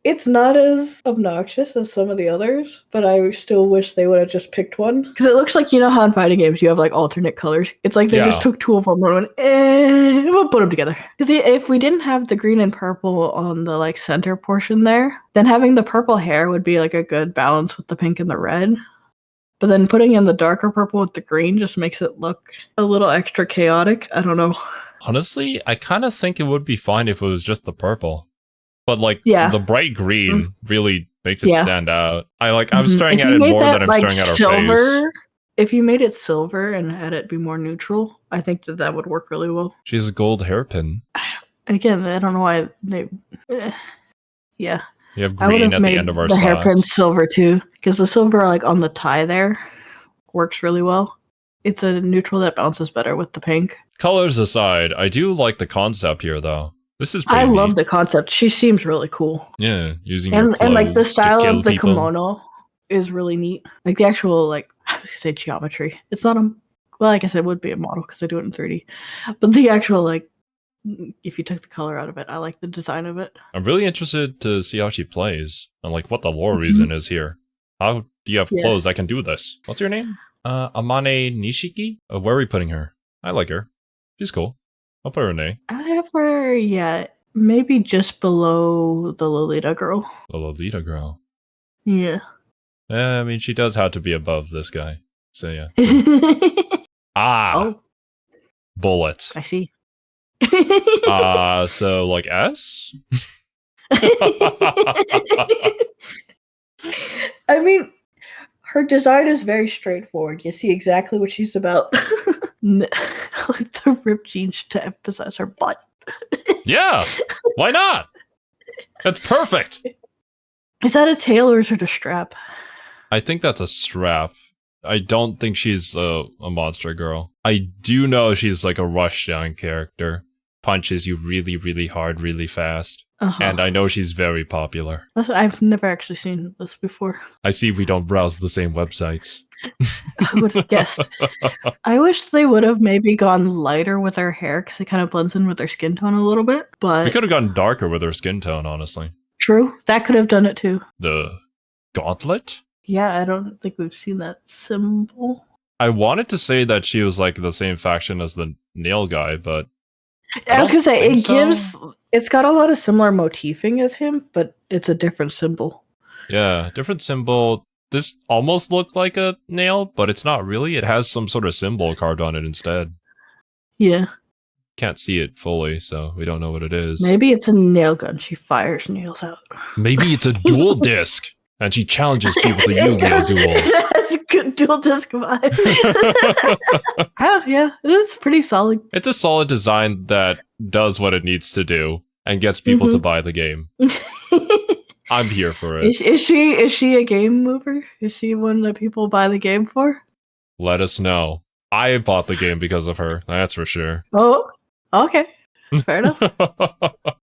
It's not as obnoxious as some of the others, but I still wish they would have just picked one. Because it looks like, you know how in fighting games you have like alternate colors? It's like they just took two of them and went, we'll put them together. Because if we didn't have the green and purple on the like center portion there, then having the purple hair would be like a good balance with the pink and the red. But then putting in the darker purple with the green just makes it look a little extra chaotic. I don't know. Honestly, I kind of think it would be fine if it was just the purple. But like the bright green really makes it stand out. I'm staring at it more than I'm staring at her face. If you made it silver and had it be more neutral, I think that would work really well. She has a gold hairpin. Again, I don't know why they... yeah. You have green at the end of our socks. The hairpin silver too, because the silver like on the tie there works really well. It's a neutral that bounces better with the pink. Colors aside, I do like the concept here though. This is pretty I love neat. the concept. She seems really cool. Yeah, using your clothes and like the style of the people. kimono is really neat. Like the actual I was gonna say geometry. It's not I guess it would be a model because I do it in 3D. But the actual if you took the color out of it, I like the design of it. I'm really interested to see how she plays and like what the lore reason is here. How do you have clothes that can do this? What's your name? Amane Nishiki? Where are we putting her? I like her. She's cool. I'll put her in A. I'd have her, maybe just below the Lolita girl. The Lolita girl? Yeah. I mean, she does have to be above this guy. So, yeah. Bullet. I see. So, like, S? I mean, her design is very straightforward. You see exactly what she's about. Like the ripped jeans to emphasize her butt. Yeah, why not? That's perfect. Is that a tail or is it a strap? I think that's a strap. I don't think she's a monster girl. I do know she's like a rushdown character. Punches you really, really hard, really fast. And I know she's very popular. I've never actually seen this before. I see we don't browse the same websites. I would have guessed. I wish they would have maybe gone lighter with her hair because it kind of blends in with her skin tone a little bit. But we could have gone darker with her skin tone, honestly. True. That could have done it too. The gauntlet? Yeah, I don't think we've seen that symbol. I wanted to say that she was like the same faction as the nail guy, but I was gonna say it's got a lot of similar motifing as him, but it's a different symbol. Yeah, different symbol. This almost looked like a nail, but it's not really. It has some sort of symbol carved on it instead. Yeah. Can't see it fully, so we don't know what it is. Maybe it's a nail gun. She fires nails out. Maybe it's a dual disc, and she challenges people to Yu-Gi-Oh! Duels. That's a good dual disc vibe. Yeah, this is pretty solid. It's a solid design that does what it needs to do. and gets people to buy the game. I'm here for it. Is she a game mover? Is she one that people buy the game for? Let us know. I bought the game because of her. That's for sure. Oh, okay. Fair enough.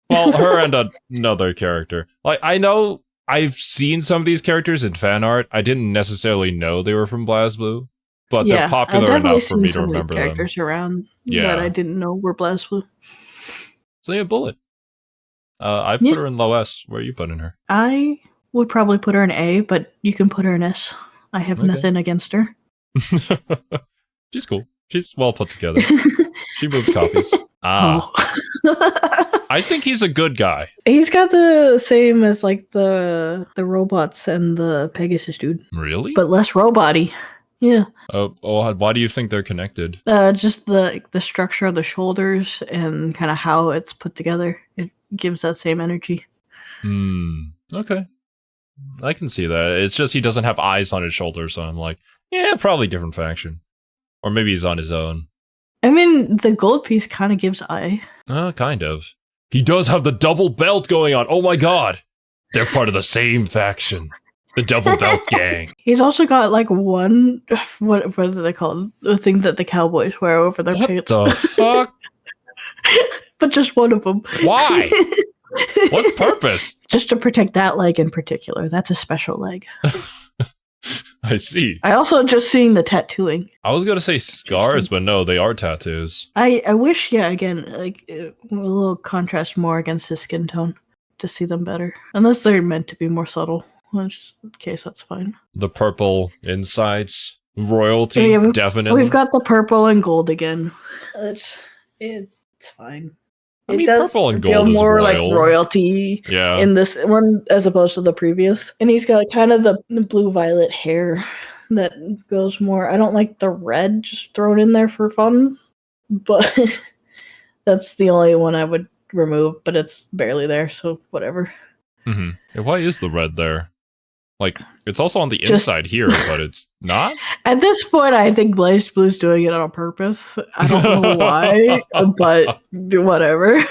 Well, her and another character. Like, I know I've seen some of these characters in fan art. I didn't necessarily know they were from BlazeBlue, but they're popular enough for me to remember them. Characters around that I didn't know were BlazeBlue. So yeah, Bullet. I put her in low S. Where are you putting her? I would probably put her in A, but you can put her in S. I have nothing against her. She's cool. She's well put together. She moves copies. I think he's a good guy. He's got the same as like the robots and the Pegasus dude. Really? But less robot-y. Yeah. Why do you think they're connected? Just the structure of the shoulders and kind of how it's put together. It gives that same energy. Okay. I can see that. It's just he doesn't have eyes on his shoulders, so I'm like, yeah, probably different faction. Or maybe he's on his own. I mean, the gold piece kind of gives eye. Kind of. He does have the double belt going on. Oh my god. They're part of the same faction. The double belt gang. He's also got like one, what do they call it? The thing that the cowboys wear over their pants. What the fuck? But just one of them. Why? What purpose? Just to protect that leg in particular. That's a special leg. I see. I also just seeing the tattooing. I was going to say scars, but no, they are tattoos. I wish, again, like a little contrast more against his skin tone to see them better. Unless they're meant to be more subtle. In which case, that's fine. The purple insides. Royalty, definitely. We've got the purple and gold again. It's fine. I mean, purple and gold is more royal. Like royalty in this one as opposed to the previous. And he's got kind of the blue-violet hair that goes more. I don't like the red just thrown in there for fun, but that's the only one I would remove, but it's barely there, so whatever. Yeah, why is the red there? Like, it's also on the inside here, but it's not? At this point, I think BlazeBlue's doing it on purpose. I don't know why, but whatever.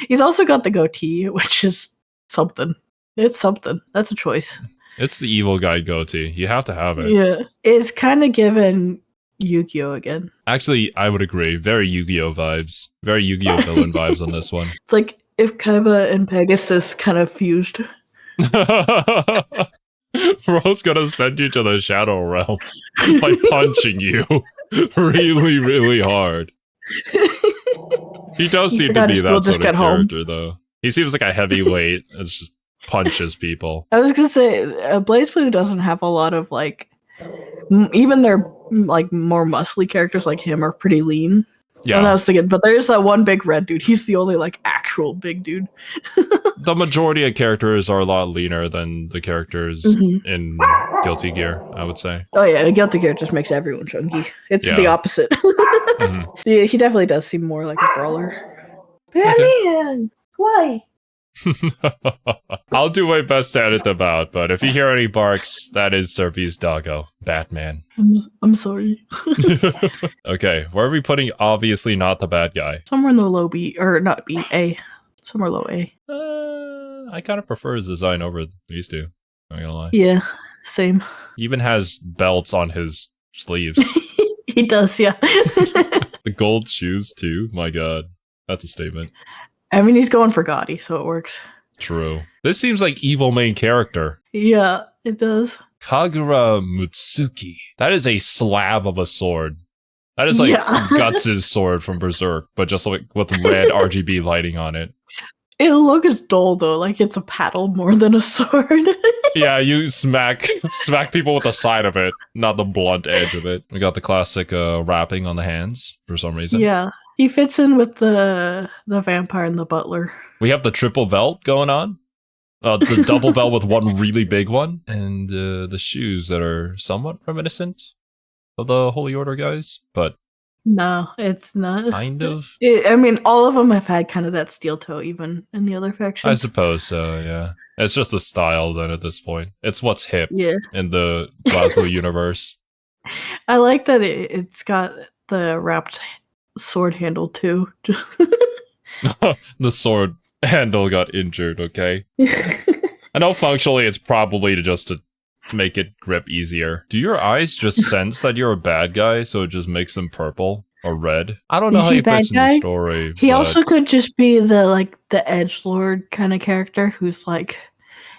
He's also got the goatee, which is something. It's something. That's a choice. It's the evil guy goatee. You have to have it. Yeah. It's kind of given Yu-Gi-Oh! Again. Actually, I would agree. Very Yu-Gi-Oh! Vibes. Very Yu-Gi-Oh! Villain vibes on this one. It's like if Kaiba and Pegasus kind of fused. Bro's gonna send you to the Shadow Realm by punching you really, really hard. He does seem to be that sort of character, though. He seems like a heavyweight that just punches people. I was gonna say, BlazeBlue doesn't have a lot of, like, even their, like, more muscly characters like him are pretty lean. Yeah. And I was thinking, but there's that one big red dude. He's the only, like, actual big dude. The majority of characters are a lot leaner than the characters in Guilty Gear, I would say. Oh, yeah. Guilty Gear just makes everyone chunky. It's the opposite. Yeah, he definitely does seem more like a brawler. Batman! Why? I'll do my best to edit them out, but if you hear any barks, that is Serpy's doggo, Batman. I'm sorry. Okay, where are we putting obviously not the bad guy? Somewhere in the low B, or not B, A. Somewhere low A. I kind of prefer his design over these two, I'm not gonna lie. Yeah, same. He even has belts on his sleeves. He does, yeah. The gold shoes too, my god. That's a statement. I mean, he's going for gaudy, so it works. True. This seems like evil main character. Yeah, it does. Kagura Mutsuki. That is a slab of a sword. That is like Guts' sword from Berserk, but just like with red RGB lighting on it. It looks dull though, like it's a paddle more than a sword. Yeah, you smack people with the side of it, not the blunt edge of it. We got the classic wrapping on the hands for some reason. Yeah. He fits in with the vampire and the butler. We have the triple belt going on. The double belt with one really big one. And the shoes that are somewhat reminiscent of the Holy Order guys. But no, it's not. Kind of. I mean, all of them have had kind of that steel toe even in the other factions. I suppose so, yeah. It's just a style then at this point. It's what's hip in the BlazeBlue universe. I like that it's got the wrapped sword handle too. The sword handle got injured, okay? I know functionally it's probably just to make it grip easier. Do your eyes just sense that you're a bad guy, so it just makes them purple or red? I don't know how he fits in the story. He also could just be the edgelord kind of character who's like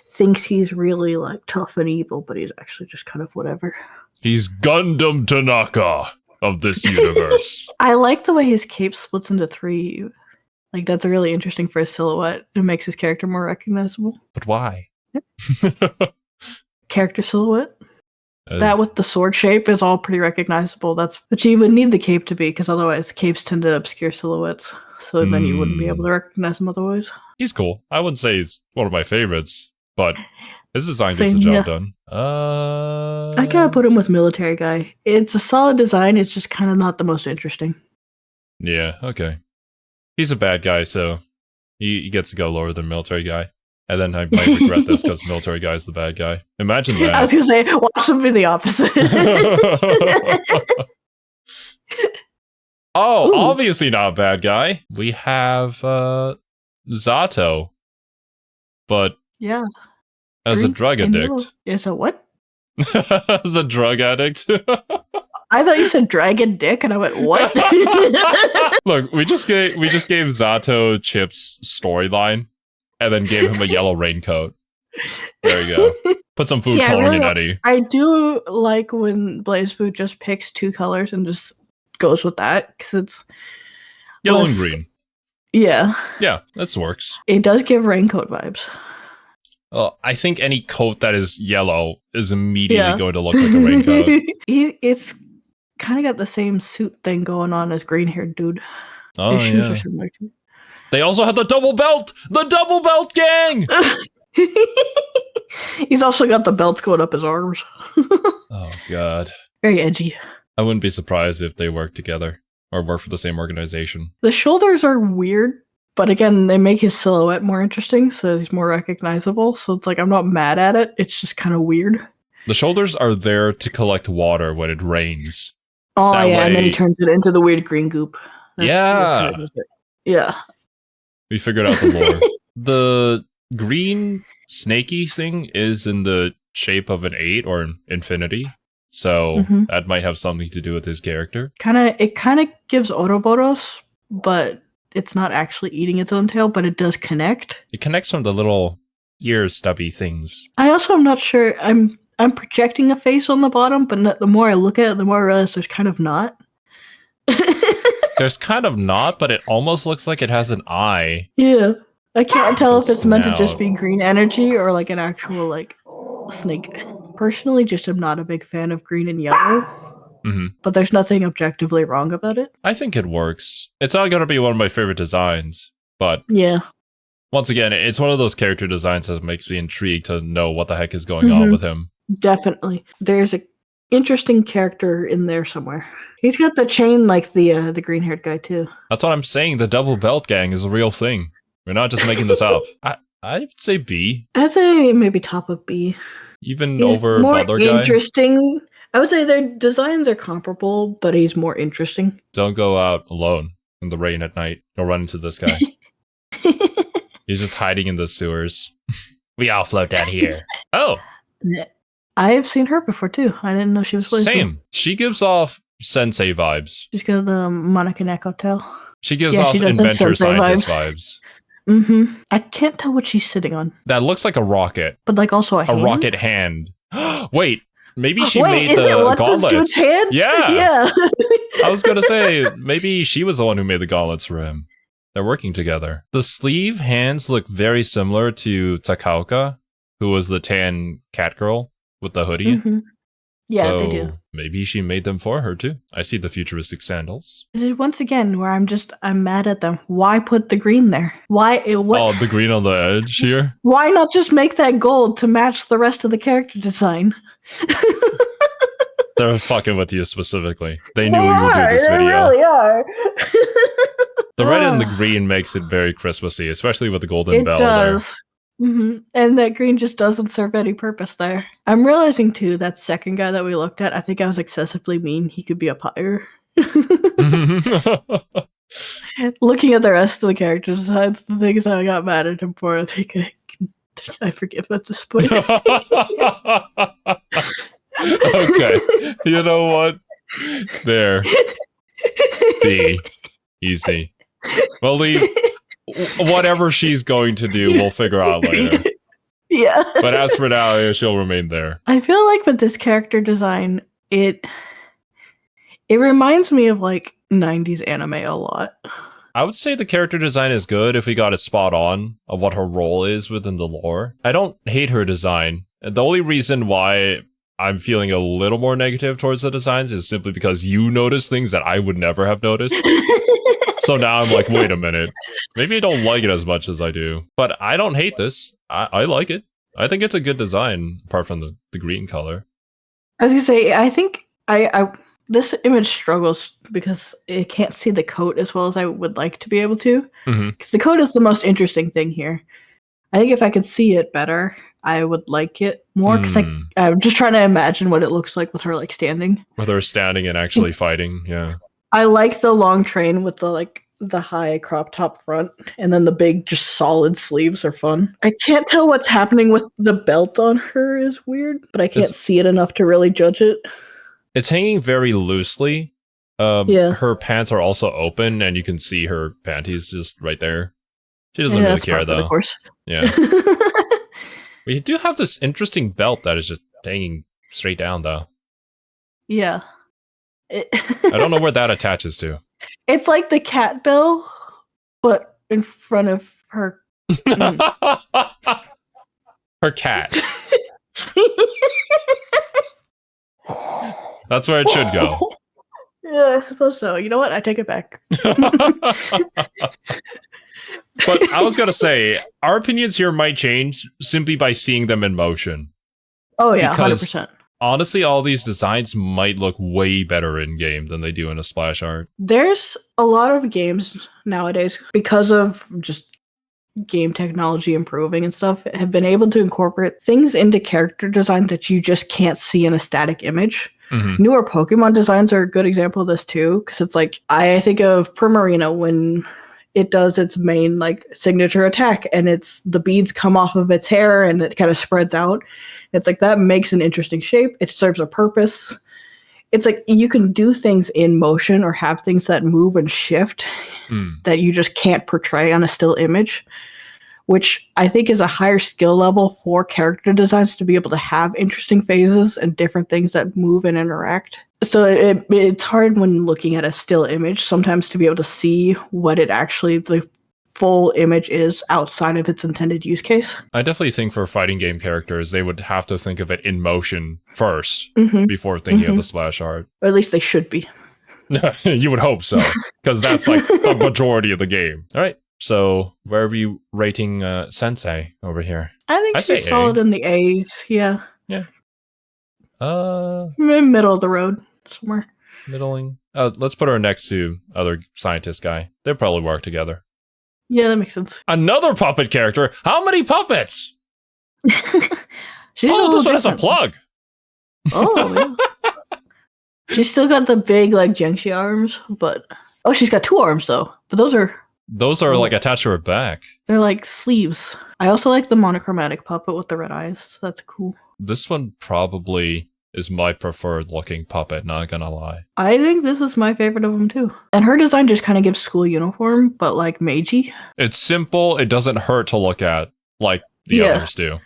thinks he's really like tough and evil, but he's actually just kind of whatever. He's Gundam Tanaka of this universe. I like the way his cape splits into 3. Like, that's really interesting for a silhouette. It makes his character more recognizable. But why? Character silhouette. That with the sword shape is all pretty recognizable. That's what you would need the cape to be, because otherwise capes tend to obscure silhouettes. So then you wouldn't be able to recognize him otherwise. He's cool. I wouldn't say he's one of my favorites, but his design gets the job done. I gotta put him with military guy. It's a solid design. It's just kind of not the most interesting. Yeah, okay. He's a bad guy, so he gets to go lower than military guy. And then I might regret this because military guy is the bad guy. Imagine that. I was gonna say, watch him be the opposite. Oh, ooh. Obviously not a bad guy. We have Zato, but as a drug addict. As a what? As a drug addict. I thought you said dragon dick, and I went, what? Look, we just gave Zato Chip's storyline, and then gave him a yellow raincoat. There you go. Put some food coloring in Eddie. I do like when BlazeBlue just picks 2 colors and just goes with that, because it's yellow and green. Yeah. Yeah, that works. It does give raincoat vibes. I think any coat that is yellow is immediately going to look like a raincoat. It's kind of got the same suit thing going on as green-haired dude. Oh, his shoes are similar too. They also have the double belt! The double belt gang! He's also got the belts going up his arms. Oh, God. Very edgy. I wouldn't be surprised if they work together or work for the same organization. The shoulders are weird, but again, they make his silhouette more interesting, so he's more recognizable. So it's like, I'm not mad at it. It's just kind of weird. The shoulders are there to collect water when it rains. Oh, that way, and then he turns it into the weird green goop. That's yeah. We figured out the lore. The green snaky thing is in the shape of an 8 or an infinity. So that might have something to do with his character. It kind of gives Ouroboros, but it's not actually eating its own tail, but it does connect. It connects from the little ear stubby things. I also am not sure. I'm projecting a face on the bottom, but the more I look at it, the more I realize there's kind of not. There's kind of not, but it almost looks like it has an eye. Yeah. I can't tell if it's meant to just be green energy or like an actual like snake. Personally, just am not a big fan of green and yellow. But there's nothing objectively wrong about it. I think it works. It's not going to be one of my favorite designs, but yeah. Once again, it's one of those character designs that makes me intrigued to know what the heck is going on with him. Definitely. There's a interesting character in there somewhere. He's got the chain like the green-haired guy too. That's what I'm saying. The double belt gang is a real thing. We're not just making this up. I would say B. I'd say maybe top of B. Even he's over Butler guy? Interesting. I would say their designs are comparable, but he's more interesting. Don't go out alone in the rain at night. You'll run into this guy. He's just hiding in the sewers. We all float down here. Oh. I've seen her before too. I didn't know she was BlazeBlue. Same. She gives off sensei vibes. She's got the Monica Neko tail. She gives off inventor scientist vibes. I can't tell what she's sitting on. That looks like a rocket. But like also a hand? rocket hand. Wait, maybe she made the gauntlets. Hand? Yeah. I was going to say, maybe she was the one who made the gauntlets for him. They're working together. The sleeve hands look very similar to Taokaka, who was the tan cat girl with the hoodie. Yeah, so they do. Maybe she made them for her too. I see the futuristic sandals. This is once again where I'm mad at them. Why put the green there? Why? Oh, the green on the edge here? Why not just make that gold to match the rest of the character design? They're fucking with you specifically. They knew we would do this video. They really are. The red and the green makes it very Christmassy, especially with the golden bell there. And that green just doesn't serve any purpose there. I'm realizing too, that second guy that we looked at, I think I was excessively mean. He could be a pyre. Looking at the rest of the character designs, the things I got mad at him for, I think I forgive at this point. Okay. You know what? There. B. Easy. We'll leave whatever she's going to do, we'll figure out later. Yeah. But as for now, she'll remain there. I feel like with this character design, it reminds me of like 90s anime a lot. I would say the character design is good if we got it spot on of what her role is within the lore. I don't hate her design. The only reason why I'm feeling a little more negative towards the designs is simply because you notice things that I would never have noticed. So now I'm like, wait a minute. Maybe I don't like it as much as I do. But I don't hate this. I like it. I think it's a good design, apart from the green color. I was going to say, I think this image struggles because it can't see the coat as well as I would like to be able to. Because the coat is the most interesting thing here. I think if I could see it better, I would like it more. Because I'm just trying to imagine what it looks like with her like standing. With her standing and actually fighting, yeah. I like the long train with the high crop top front, and then the big just solid sleeves are fun. I can't tell what's happening with the belt on her is weird, but I can't see it enough to really judge it. It's hanging very loosely. Her pants are also open, and you can see her panties just right there. She doesn't really care, though. Of course. Yeah. We do have this interesting belt that is just hanging straight down, though. Yeah. I don't know where that attaches to. It's like the cat bill, but in front of her. Her cat. That's where it should go. Yeah, I suppose so. You know what? I take it back. But I was going to say, our opinions here might change simply by seeing them in motion. Oh, yeah, because 100%. Honestly, all these designs might look way better in game than they do in a splash art. There's a lot of games nowadays, because of just game technology improving and stuff, have been able to incorporate things into character design that you just can't see in a static image. Newer Pokemon designs are a good example of this too, because it's like, I think of Primarina when it does its main like signature attack, and it's the beads come off of its hair and it kind of spreads out. It's like that makes an interesting shape. It serves a purpose. It's like you can do things in motion or have things that move and shift that you just can't portray on a still image, which I think is a higher skill level for character designs to be able to have interesting phases and different things that move and interact. So it's hard when looking at a still image sometimes to be able to see what it actually, the full image is outside of its intended use case. I definitely think for fighting game characters, they would have to think of it in motion first before thinking of the splash art. Or at least they should be. You would hope so, because that's like the majority of the game. All right. So where are we rating Sensei over here? I think she's solid in the A's. Yeah. Yeah. Middle of the road somewhere. Middling. Let's put her next to other scientist guy. They'll probably work together. Yeah, that makes sense. Another puppet character. How many puppets? This one has a plug. Oh, yeah. She's still got the big like Genshi arms, but she's got 2 arms though. But those are like attached to her back. They're like sleeves. I also like the monochromatic puppet with the red eyes. That's cool. This one probably is my preferred looking puppet, not gonna lie. I think this is my favorite of them too. And her design just kind of gives school uniform, but like Meiji. It's simple. It doesn't hurt to look at like the others do.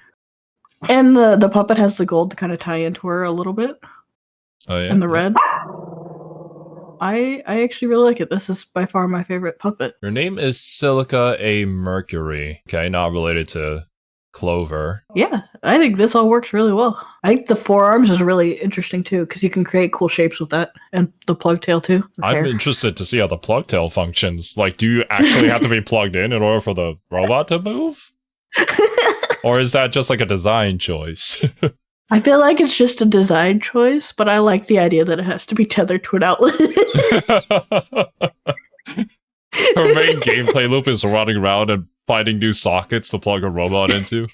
And the puppet has the gold to kind of tie into her a little bit. Oh yeah. And the red. I actually really like it. This is by far my favorite puppet. Her name is Celica A. Mercury. Okay, not related to Clover. Yeah, I think this all works really well. I think the forearms is really interesting too, because you can create cool shapes with that, and the plug tail too. I'm interested to see how the plug tail functions. Like, do you actually have to be plugged in order for the robot to move? Or is that just like a design choice? I feel like it's just a design choice, but I like the idea that it has to be tethered to an outlet. Her main gameplay loop is running around and finding new sockets to plug a robot into.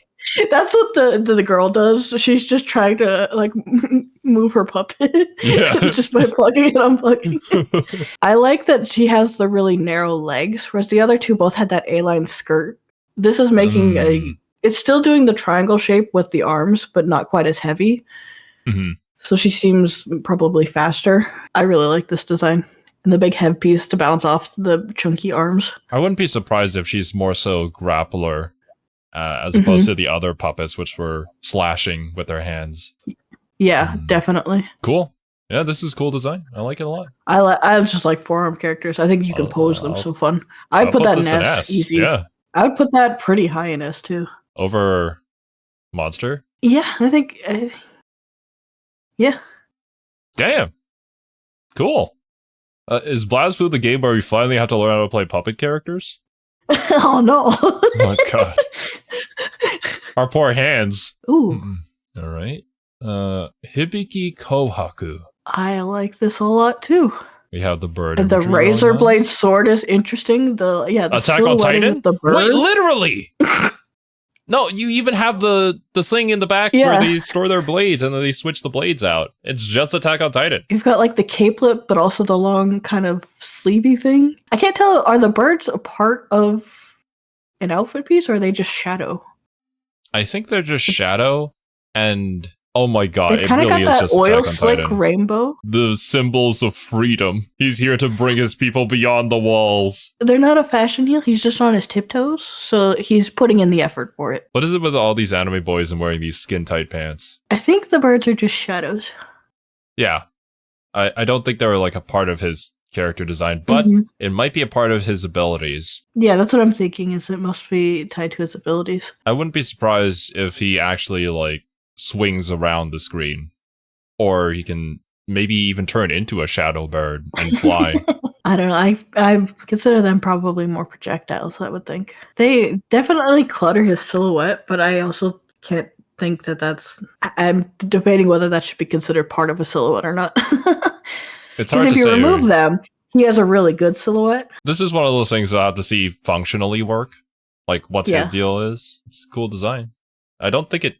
That's what the girl does. She's just trying to like move her puppet just by plugging and unplugging. I like that she has the really narrow legs, whereas the other two both had that A-line skirt. This is making it's still doing the triangle shape with the arms, but not quite as heavy. So she seems probably faster. I really like this design. And the big headpiece to bounce off the chunky arms. I wouldn't be surprised if she's more so grappler as opposed to the other puppets, which were slashing with their hands. Yeah, definitely. Cool. Yeah, this is cool design. I like it a lot. I just like forearm characters. I think you can pose them so fun. I'd put that in S, easy. Yeah. I would put that pretty high in S too. Over Monster? Yeah, I think. Yeah. Damn. Cool. Is BlazeBlue the game where we finally have to learn how to play puppet characters? Oh no! Oh my god. Our poor hands. Ooh. All right. Hibiki Kohaku. I like this a lot too. We have the bird. And the razor blade sword is interesting. The Attack on Titan. With the bird. Wait, literally. No, you even have the thing in the back where they store their blades and then they switch the blades out. It's just Attack on Titan. You've got like the capelet, but also the long kind of sleevey thing. I can't tell, are the birds a part of an outfit piece or are they just shadow? I think they're just shadow and oh my god, it really is just oil slick rainbow. The symbols of freedom. He's here to bring his people beyond the walls. They're not a fashion heel. He's just on his tiptoes, so he's putting in the effort for it. What is it with all these anime boys and wearing these skin-tight pants? I think the birds are just shadows. Yeah. I don't think they were like a part of his character design, but it might be a part of his abilities. Yeah, that's what I'm thinking, is it must be tied to his abilities. I wouldn't be surprised if he actually like swings around the screen, or he can maybe even turn into a shadow bird and fly. I don't know. I consider them probably more projectiles, I would think. They definitely clutter his silhouette, but I also can't think that that's... I'm debating whether that should be considered part of a silhouette or not. It's hard to say. Because if you remove them, he has a really good silhouette. This is one of those things we'll have to see functionally work. Like, what's his deal is. It's a cool design. I don't think it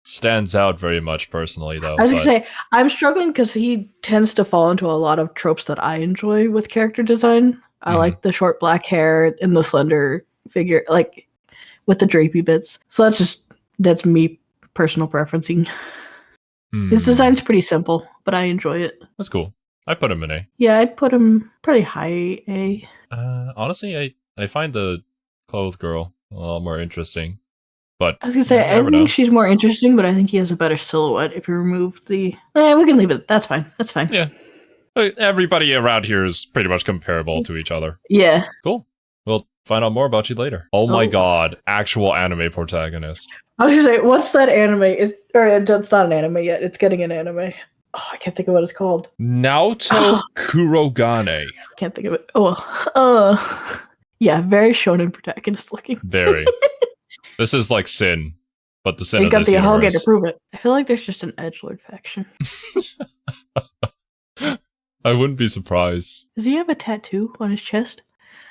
stands out very much personally, though. I was gonna say, I'm struggling because he tends to fall into a lot of tropes that I enjoy with character design. I like the short black hair and the slender figure, like with the drapey bits. So that's me personal preferencing. His design's pretty simple, but I enjoy it. That's cool. I put him in A. Yeah, I'd put him pretty high A. Honestly, I find the clothed girl a lot more interesting. But I was gonna say, I think she's more interesting, but I think he has a better silhouette if you remove the... we can leave it. That's fine. That's fine. Yeah. Everybody around here is pretty much comparable to each other. Yeah. Cool. We'll find out more about you later. Oh my god. Actual anime protagonist. I was gonna say, what's that anime? It's not an anime yet. It's getting an anime. Oh, I can't think of what it's called. Naoto Kurogane. Can't think of it. Yeah, very shonen protagonist looking. Very. This is like Sin, but the Sin He's of got this the universe. Hellsing to prove it. I feel like there's just an edgelord faction. I wouldn't be surprised. Does he have a tattoo on his chest?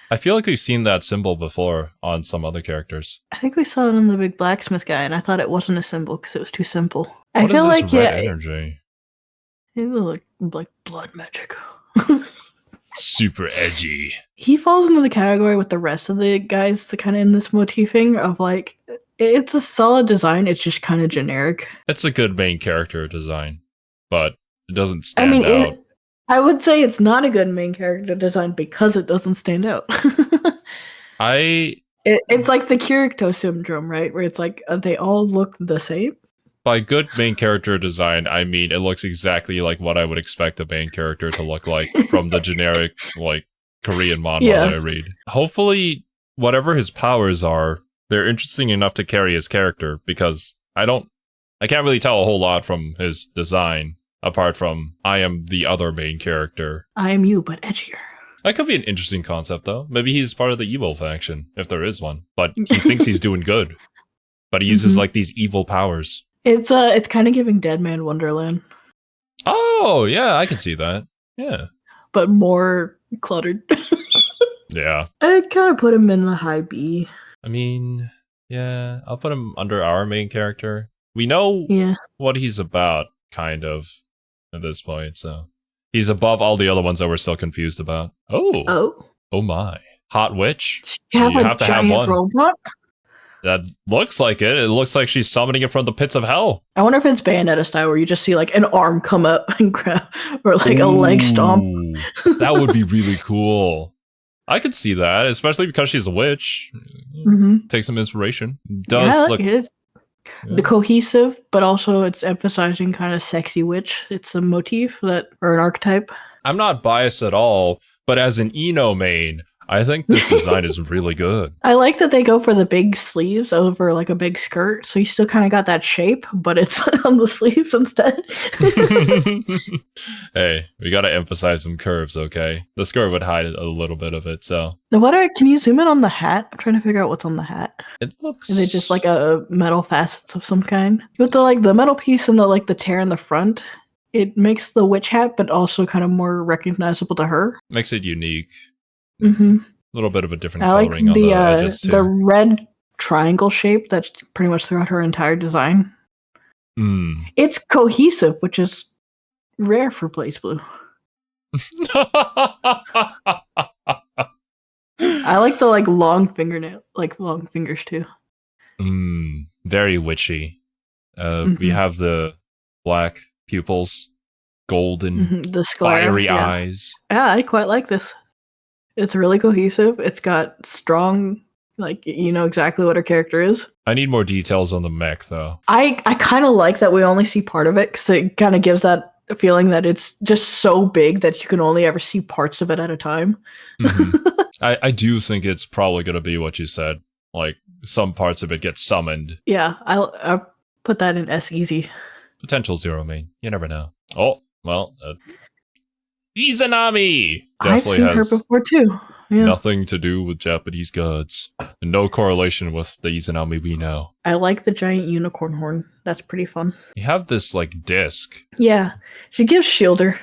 I feel like we've seen that symbol before on some other characters. I think we saw it on the big blacksmith guy, and I thought it wasn't a symbol because it was too simple. What I feel is this like red energy? It looked like blood magic. Super edgy. He falls into the category with the rest of the guys kind of in this motifing of like, it's a solid design, it's just kind of generic. It's a good main character design, but it doesn't stand out. I would say it's not a good main character design because it doesn't stand out. It's like the Kirito syndrome, right? Where it's like, they all look the same. By good main character design, I mean it looks exactly like what I would expect a main character to look like from the generic, like, Korean manhwa that I read. Hopefully, whatever his powers are, they're interesting enough to carry his character, because I can't really tell a whole lot from his design, apart from, I am the other main character. I am you, but edgier. That could be an interesting concept, though. Maybe he's part of the evil faction, if there is one. But he thinks he's doing good. But he uses, like, these evil powers. It's kind of giving Dead Man Wonderland. Oh, yeah, I can see that. Yeah. But more cluttered. Yeah. I'd kind of put him in the high B. I mean, Yeah, I'll put him under our main character. We know what he's about, kind of, at this point, so. He's above all the other ones that we're still confused about. Oh my. Hot witch? You have to have one. Robot? That looks like it. It looks like she's summoning it from the pits of hell. I wonder if it's Bayonetta style, where you just see like an arm come up and grab, or like a leg stomp. That would be really cool. I could see that, especially because she's a witch. Take some inspiration. Does look it. The cohesive, but also it's emphasizing kind of sexy witch. It's a motif or an archetype. I'm not biased at all, but as an Ino main, I think this design is really good. I like that they go for the big sleeves over like a big skirt, so you still kind of got that shape, but it's on the sleeves instead. Hey, we got to emphasize some curves, okay? The skirt would hide a little bit of it, so. Can you zoom in on the hat? I'm trying to figure out what's on the hat. It looks... Is it just like a metal facets of some kind? With the metal piece and the tear in the front, it makes the witch hat, but also kind of more recognizable to her. Makes it unique. A little bit of a different coloring on the edges too. The red triangle shape that's pretty much throughout her entire design. It's cohesive, which is rare for BlazeBlue. I like the long fingernail, long fingers too. Very witchy. We have the black pupils, golden, the fiery eyes. Yeah, I quite like this. It's really cohesive. It's got strong, you know exactly what her character is. I need more details on the mech, though. I kind of like that we only see part of it, because it kind of gives that feeling that it's just so big that you can only ever see parts of it at a time. I do think it's probably going to be what you said. Like, some parts of it get summoned. Yeah, I'll put that in S easy. Potential 0 main. You never know. Oh, well... Izanami I've seen her before too. Yeah. Nothing to do with Japanese gods, and no correlation with the Izanami we know. I like the giant unicorn horn. That's pretty fun. You have this disc. Yeah, she gives shielder.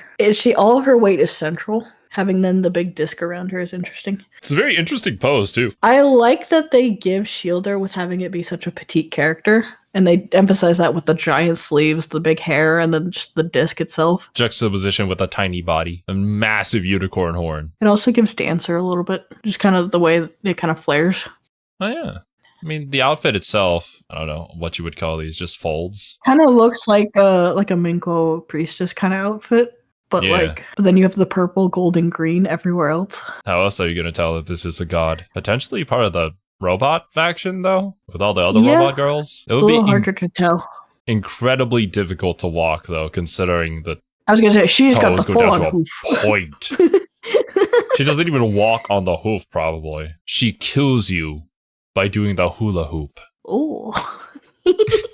All of her weight is central. Having then the big disc around her is interesting. It's a very interesting pose too. I like that they give shielder with having it be such a petite character. And they emphasize that with the giant sleeves, the big hair, and then just the disc itself. Juxtaposition with a tiny body, a massive unicorn horn. It also gives Dancer a little bit, just kind of the way it kind of flares. Oh, yeah. I mean, the outfit itself, I don't know what you would call these, just folds. Kind of looks like a Minko priestess kind of outfit. But but then you have the purple, gold, and green everywhere else. How else are you going to tell if this is a god? Potentially part of the robot faction, though, with all the other robot girls. It would be harder to tell. Incredibly difficult to walk, though, considering that. I was gonna say she's got the full-on hoof. Point. She doesn't even walk on the hoof. Probably she kills you by doing the hula hoop. Oh,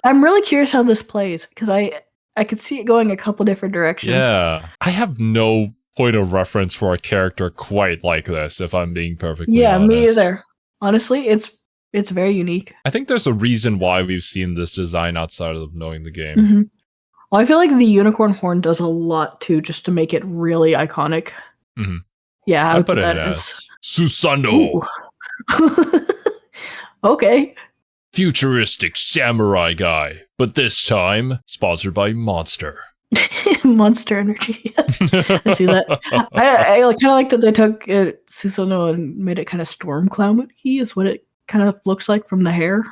I'm really curious how this plays, because I could see it going a couple different directions. Yeah, I have no point of reference for a character quite like this. If I'm being perfectly honest. Me either. Honestly, it's very unique. I think there's a reason why we've seen this design outside of knowing the game. Well, I feel like the unicorn horn does a lot too, just to make it really iconic. Yeah, I would put that as Susano'o. Okay. Futuristic samurai guy, but this time sponsored by Monster. Monster Energy. I see that. I kind of like that they took Susano'o and made it kind of storm cloud-y is what it kind of looks like from the hair.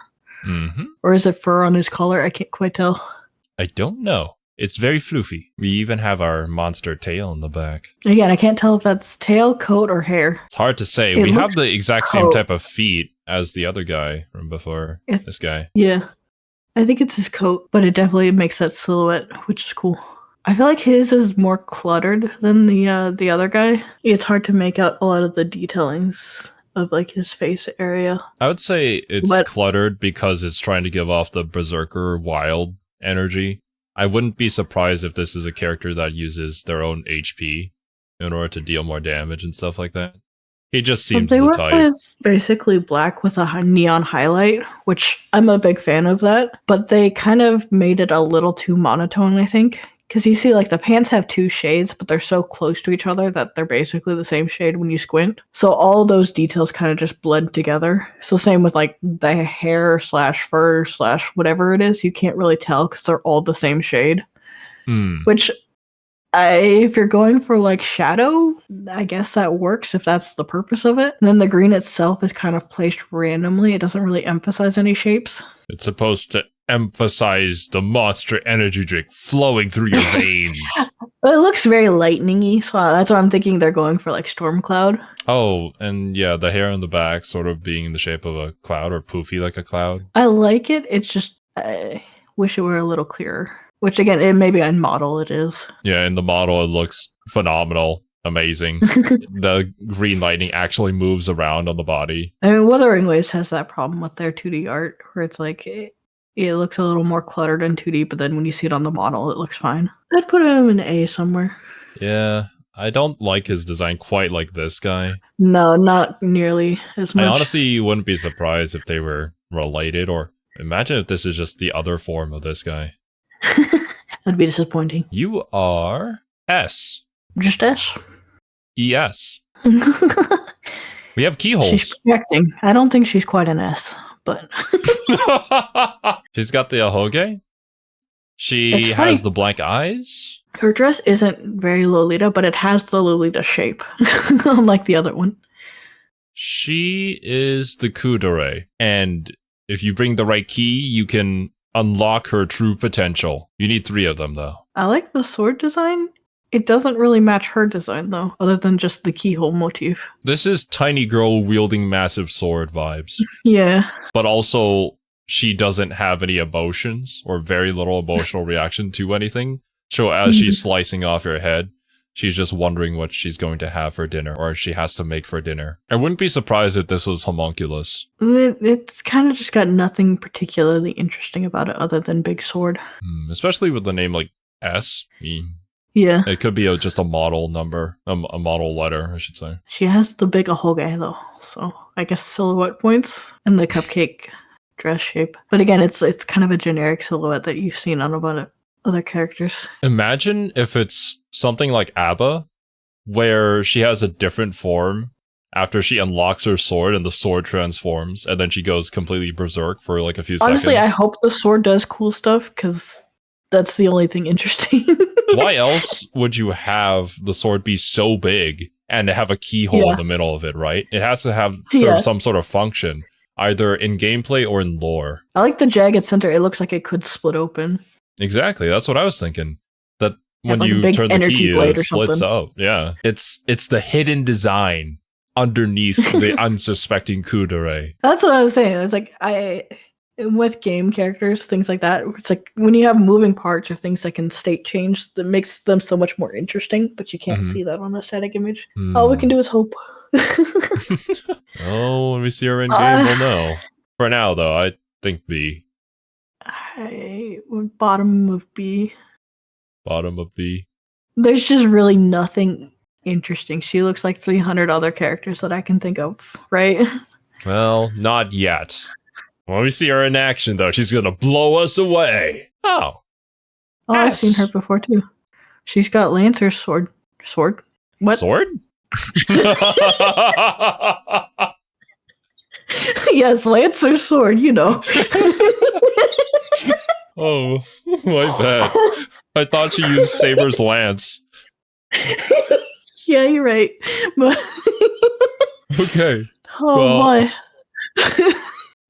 Or is it fur on his collar? I can't quite tell. I don't know. It's very floofy. We even have our monster tail in the back. Again, I can't tell if that's tail, coat, or hair. It's hard to say. We have the exact same type of feet as the other guy from before. This guy. Yeah. I think it's his coat, but it definitely makes that silhouette, which is cool. I feel like his is more cluttered than the other guy. It's hard to make out a lot of the detailings of his face area. I would say it's cluttered because it's trying to give off the berserker wild energy. I wouldn't be surprised if this is a character that uses their own HP in order to deal more damage and stuff like that. He just seems the type. Is basically black with a neon highlight, which I'm a big fan of that. But they kind of made it a little too monotone, I think. because you see, like, the pants have 2 shades, but they're so close to each other that they're basically the same shade when you squint. So all those details kind of just blend together. So same with, like, the hair / fur / whatever it is, you can't really tell because they're all the same shade. Which, if you're going for, like, shadow, I guess that works if that's the purpose of it. And then the green itself is kind of placed randomly. It doesn't really emphasize any shapes. It's supposed to emphasize the monster energy drink flowing through your veins. It looks very lightning-y, so that's why I'm thinking they're going for, like, storm cloud. Oh, and yeah, the hair on the back sort of being in the shape of a cloud or poofy like a cloud. I like it. It's just, I wish it were a little clearer. Which, again, it maybe on model it is. Yeah, in the model it looks phenomenal. Amazing. The green lightning actually moves around on the body. I mean, Wuthering Waves has that problem with their 2D art, where it's like, it looks a little more cluttered in 2D, but then when you see it on the model, it looks fine. I'd put him in A somewhere. Yeah, I don't like his design quite like this guy. No, not nearly as much. I honestly wouldn't be surprised if they were related, or imagine if this is just the other form of this guy. That'd be disappointing. You are S. Just S. ES. We have keyholes. She's projecting. I don't think she's quite an S, but... She's got the ahoge. She has the blank eyes. Her dress isn't very Lolita, but it has the Lolita shape, unlike the other one. She is the kudere, and if you bring the right key, you can unlock her true potential. You need 3 of them, though. I like the sword design. It doesn't really match her design, though, other than just the keyhole motif. This is tiny girl wielding massive sword vibes. Yeah. But also, she doesn't have any emotions or very little emotional reaction to anything. So as she's slicing off your head, she's just wondering what she's going to have for dinner, or she has to make for dinner. I wouldn't be surprised if this was homunculus. It's kind of just got nothing particularly interesting about it other than big sword. Especially with the name like S. Yeah. It could be just a model number, a model letter, I should say. She has the big ahoge, though, so I guess silhouette points and the cupcake dress shape. But again, it's kind of a generic silhouette that you've seen on about other characters. Imagine if it's something like Abba, where she has a different form after she unlocks her sword and the sword transforms, and then she goes completely berserk for like a few seconds. Honestly, I hope the sword does cool stuff, because that's the only thing interesting. Why else would you have the sword be so big and have a keyhole in the middle of it, right? It has to have some sort of function, either in gameplay or in lore. I like the jagged center. It looks like it could split open. Exactly. That's what I was thinking. That when you turn the key, it splits out. Yeah. It's the hidden design underneath the unsuspecting kudere. That's what I was saying. It's like, with game characters, things like that, it's like when you have moving parts or things that can state change, that makes them so much more interesting, but you can't see that on a static image. All we can do is hope. Oh, when we see her in game, we'll know. For now, though, I think B. Bottom of B. Bottom of B. There's just really nothing interesting. She looks like 300 other characters that I can think of, right? Well, not yet. When we see her in action, though, she's going to blow us away. Oh, I've seen her before, too. She's got Lancer's sword. Sword? What? Sword? Yes, Lancer's sword, you know. Oh, my bad. I thought she used Saber's lance. Yeah, you're right. But okay. Oh, boy.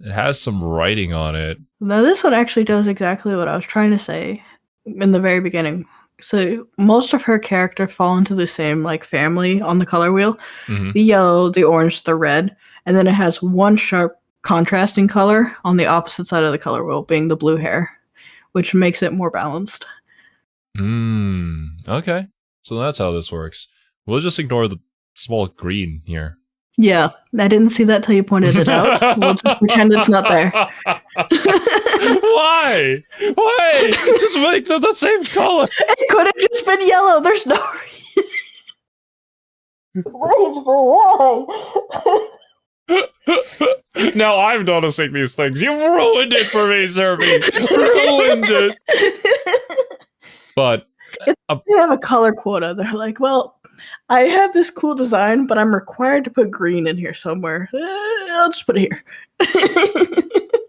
It has some writing on it. Now, this one actually does exactly what I was trying to say in the very beginning. So, most of her character fall into the same, like, family on the color wheel. The yellow, the orange, the red. And then it has one sharp contrasting color on the opposite side of the color wheel, being the blue hair, which makes it more balanced. Okay. So that's how this works. We'll just ignore the small green here. Yeah, I didn't see that till you pointed it out. We'll just pretend it's not there. Why? Why? Just make them the same color. It could have just been yellow. There's no reason. Why? Now I'm noticing these things. You've ruined it for me, Zerby. Ruined it. But They have a color quota. They're like, well, I have this cool design, but I'm required to put green in here somewhere. I'll just put it here.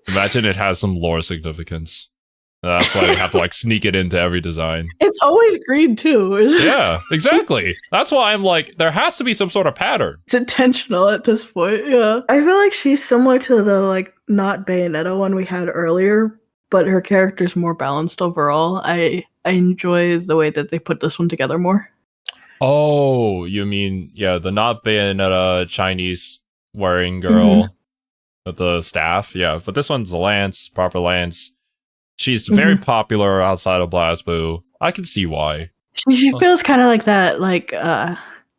Imagine it has some lore significance. That's why they have to like sneak it into every design. It's always green too. Yeah, exactly. That's why I'm like, there has to be some sort of pattern. It's intentional at this point. Yeah, I feel like she's similar to the like not Bayonetta one we had earlier, but her character's more balanced overall. I enjoy the way that they put this one together more. Oh, you mean the not Bayonetta Chinese wearing girl with the staff? Yeah, but this one's a Lance, proper Lance. She's very popular outside of BlazeBlue. I can see why. She feels kind of like that, like kind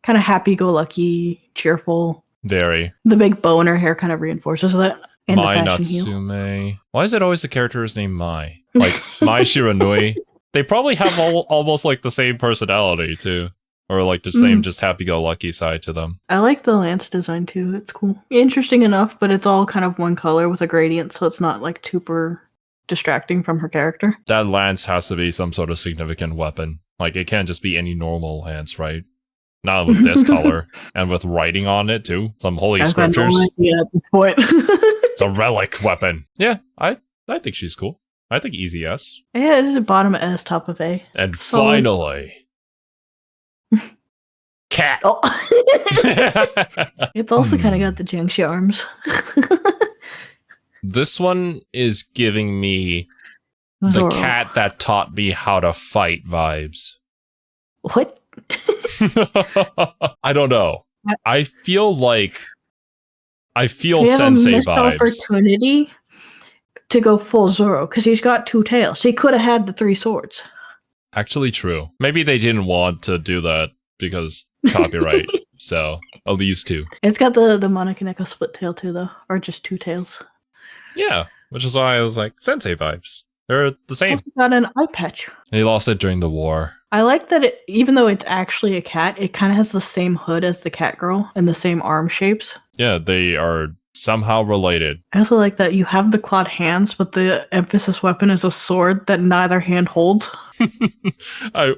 of happy-go-lucky, cheerful. Very. The big bow in her hair kind of reinforces that. And Mai Natsume. Why is it always the character's name Mai? Like Mai Shiranui. They probably have almost like the same personality too. Or like the same just happy-go-lucky side to them. I like the Lance design too. It's cool. Interesting enough, but it's all kind of one color with a gradient, so it's not like super distracting from her character. That lance has to be some sort of significant weapon. Like it can't just be any normal lance, right? Not with this color and with writing on it too. Some holy scriptures. Yeah, at this point. It's a relic weapon. Yeah, I think she's cool. I think easy S. Yeah, it is a bottom S, top of A. And finally, cat. Oh. It's also kind of got the Jiangxi arms. This one is giving me the cat that taught me how to fight vibes. What? I don't know. I feel sensei vibes. Opportunity to go full Zoro because he's got two tails. He could have had the 3 swords. Actually, true. Maybe they didn't want to do that because copyright. So I'll use 2. It's got the Monokaneko split tail too, though, or just 2 tails. Yeah, which is why I was like, sensei vibes. They're the same. It's got an eye patch. He lost it during the war. I like that even though it's actually a cat, it kind of has the same hood as the cat girl and the same arm shapes. Yeah, they are somehow related. I also like that you have the clawed hands, but the emphasis weapon is a sword that neither hand holds. I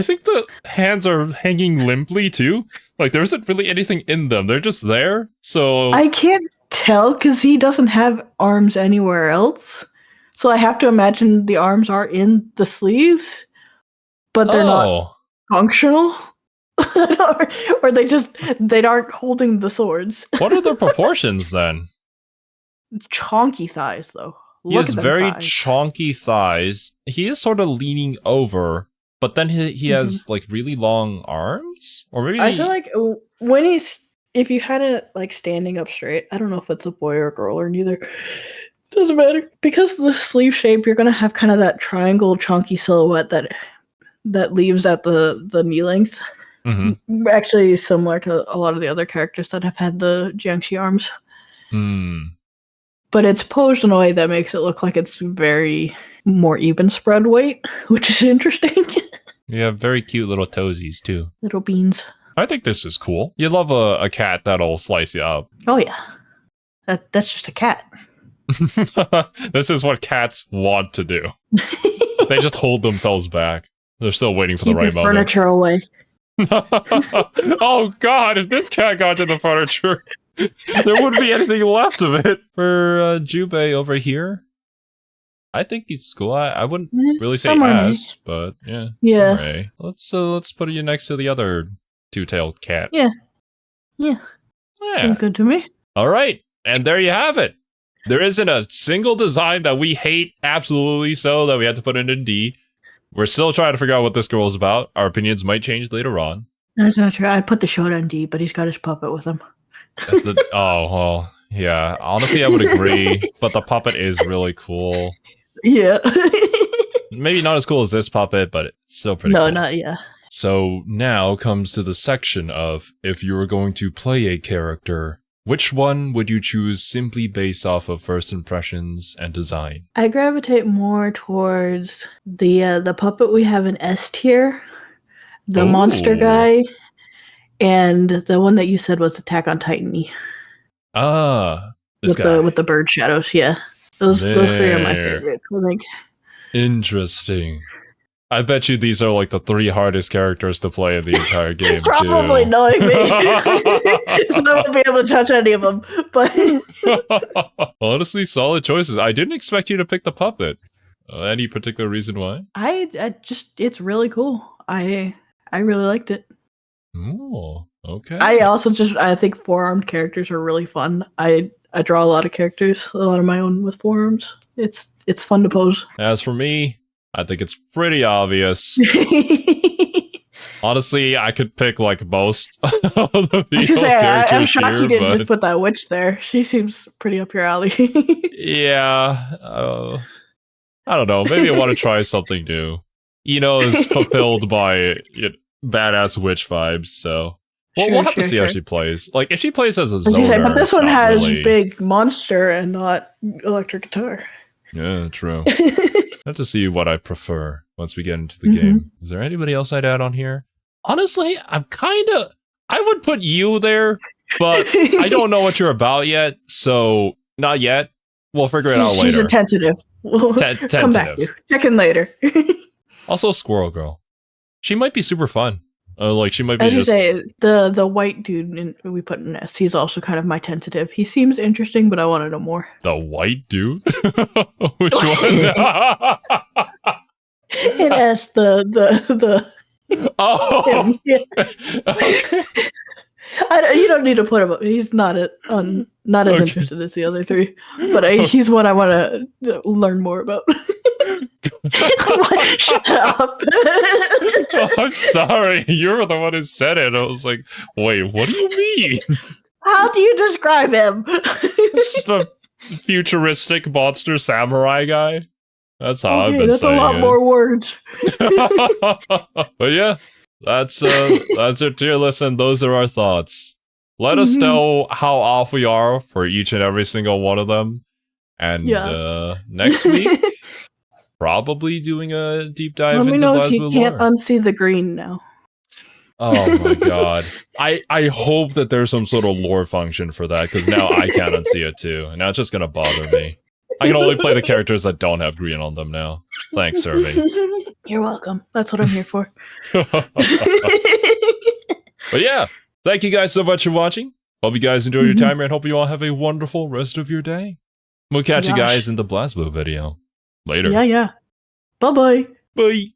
think the hands are hanging limply too. Like there isn't really anything in them. They're just there. So I can't tell because he doesn't have arms anywhere else. So I have to imagine the arms are in the sleeves, but they're not functional. Or they aren't holding the swords. What are the proportions then? Chonky thighs, though. He has very chonky thighs. He is sort of leaning over, but then he has like really long arms? Or maybe I feel like when if you had it like standing up straight, I don't know if it's a boy or a girl or neither. Doesn't matter. Because of the sleeve shape, you're gonna have kind of that triangle chunky silhouette that leaves at the knee length. Actually similar to a lot of the other characters that have had the Jiangxi arms. But it's posed in a way that makes it look like it's very more even spread weight, which is interesting. You have very cute little toesies too. Little beans. I think this is cool. You love a cat that'll slice you up. Oh yeah. That's just a cat. This is what cats want to do. They just hold themselves back. They're still waiting for the right moment. Furniture away. Oh god, if this cat got to the furniture, there wouldn't be anything left of it. For Jubei over here, I think he's cool. I wouldn't really say ass, but yeah. Samurai. Let's put you next to the other 2-tailed cat. Yeah. Seems good to me. All right, and there you have it. There isn't a single design that we hate absolutely so that we had to put it in D. We're still trying to figure out what this girl is about. Our opinions might change later on. That's not true. I put the short on D, but he's got his puppet with him. Yeah. Honestly, I would agree. But the puppet is really cool. Yeah. Maybe not as cool as this puppet, but it's still pretty cool. No, not yet. So now comes to the section of if you were going to play a character, which one would you choose simply based off of first impressions and design? I gravitate more towards the puppet we have in S tier, the monster guy, and the one that you said was Attack on Titan-y. This guy. With the bird shadows, yeah. Those 3 are my favorite, I think. Interesting. I bet you these are like the 3 hardest characters to play in the entire game. Probably too. knowing me. So I won't be able to touch any of them. But honestly, solid choices. I didn't expect you to pick the puppet. Any particular reason why? I just, it's really cool. I really liked it. Oh, okay. I think four-armed characters are really fun. I draw a lot of characters, a lot of my own with forearms. It's fun to pose. As for me, I think it's pretty obvious. Honestly, I could pick like most of the female characters. I'm shocked here, you didn't just put that witch there. She seems pretty up your alley. Yeah. I don't know. Maybe I want to try something new. Ino is fulfilled by badass witch vibes, so we'll have to see how she plays. Like, if she plays as a zoner, but this one has big monster and not electric guitar. Yeah, true. Have to see what I prefer once we get into the game. Is there anybody else I'd add on here? Honestly, I would put you there, but I don't know what you're about yet, so not yet. We'll figure it out later. She's a tentative. We'll come back to you. Check in later. Also, Squirrel Girl. She might be super fun. Like, she might be just... say, the white dude we put in S, he's also kind of my tentative. He seems interesting, but I want to know more. The white dude? Which one? In S, the Oh! Yeah. You don't need to put him up. He's not as interested as the other 3, but he's one I want to learn more about. Shut up. Oh, I'm sorry. You were the one who said it. I was like, wait, what do you mean? How do you describe him? The futuristic monster samurai guy. That's how I've been that's saying a lot it. more words. But yeah, that's our tier list, and those are our thoughts. Let us know how off we are for each and every single one of them. And next week, probably doing a deep dive into BlazeBlue lore. Let me know if you can't unsee the green now. Oh my god. I hope that there's some sort of lore function for that, because now I can't unsee it too. And now it's just going to bother me. I can only play the characters that don't have green on them now. Thanks, Survey. You're welcome. That's what I'm here for. But yeah, thank you guys so much for watching. Hope you guys enjoyed your time here, and hope you all have a wonderful rest of your day. We'll catch you guys in the BlazeBlue video. Later. Yeah. Bye-bye. Bye.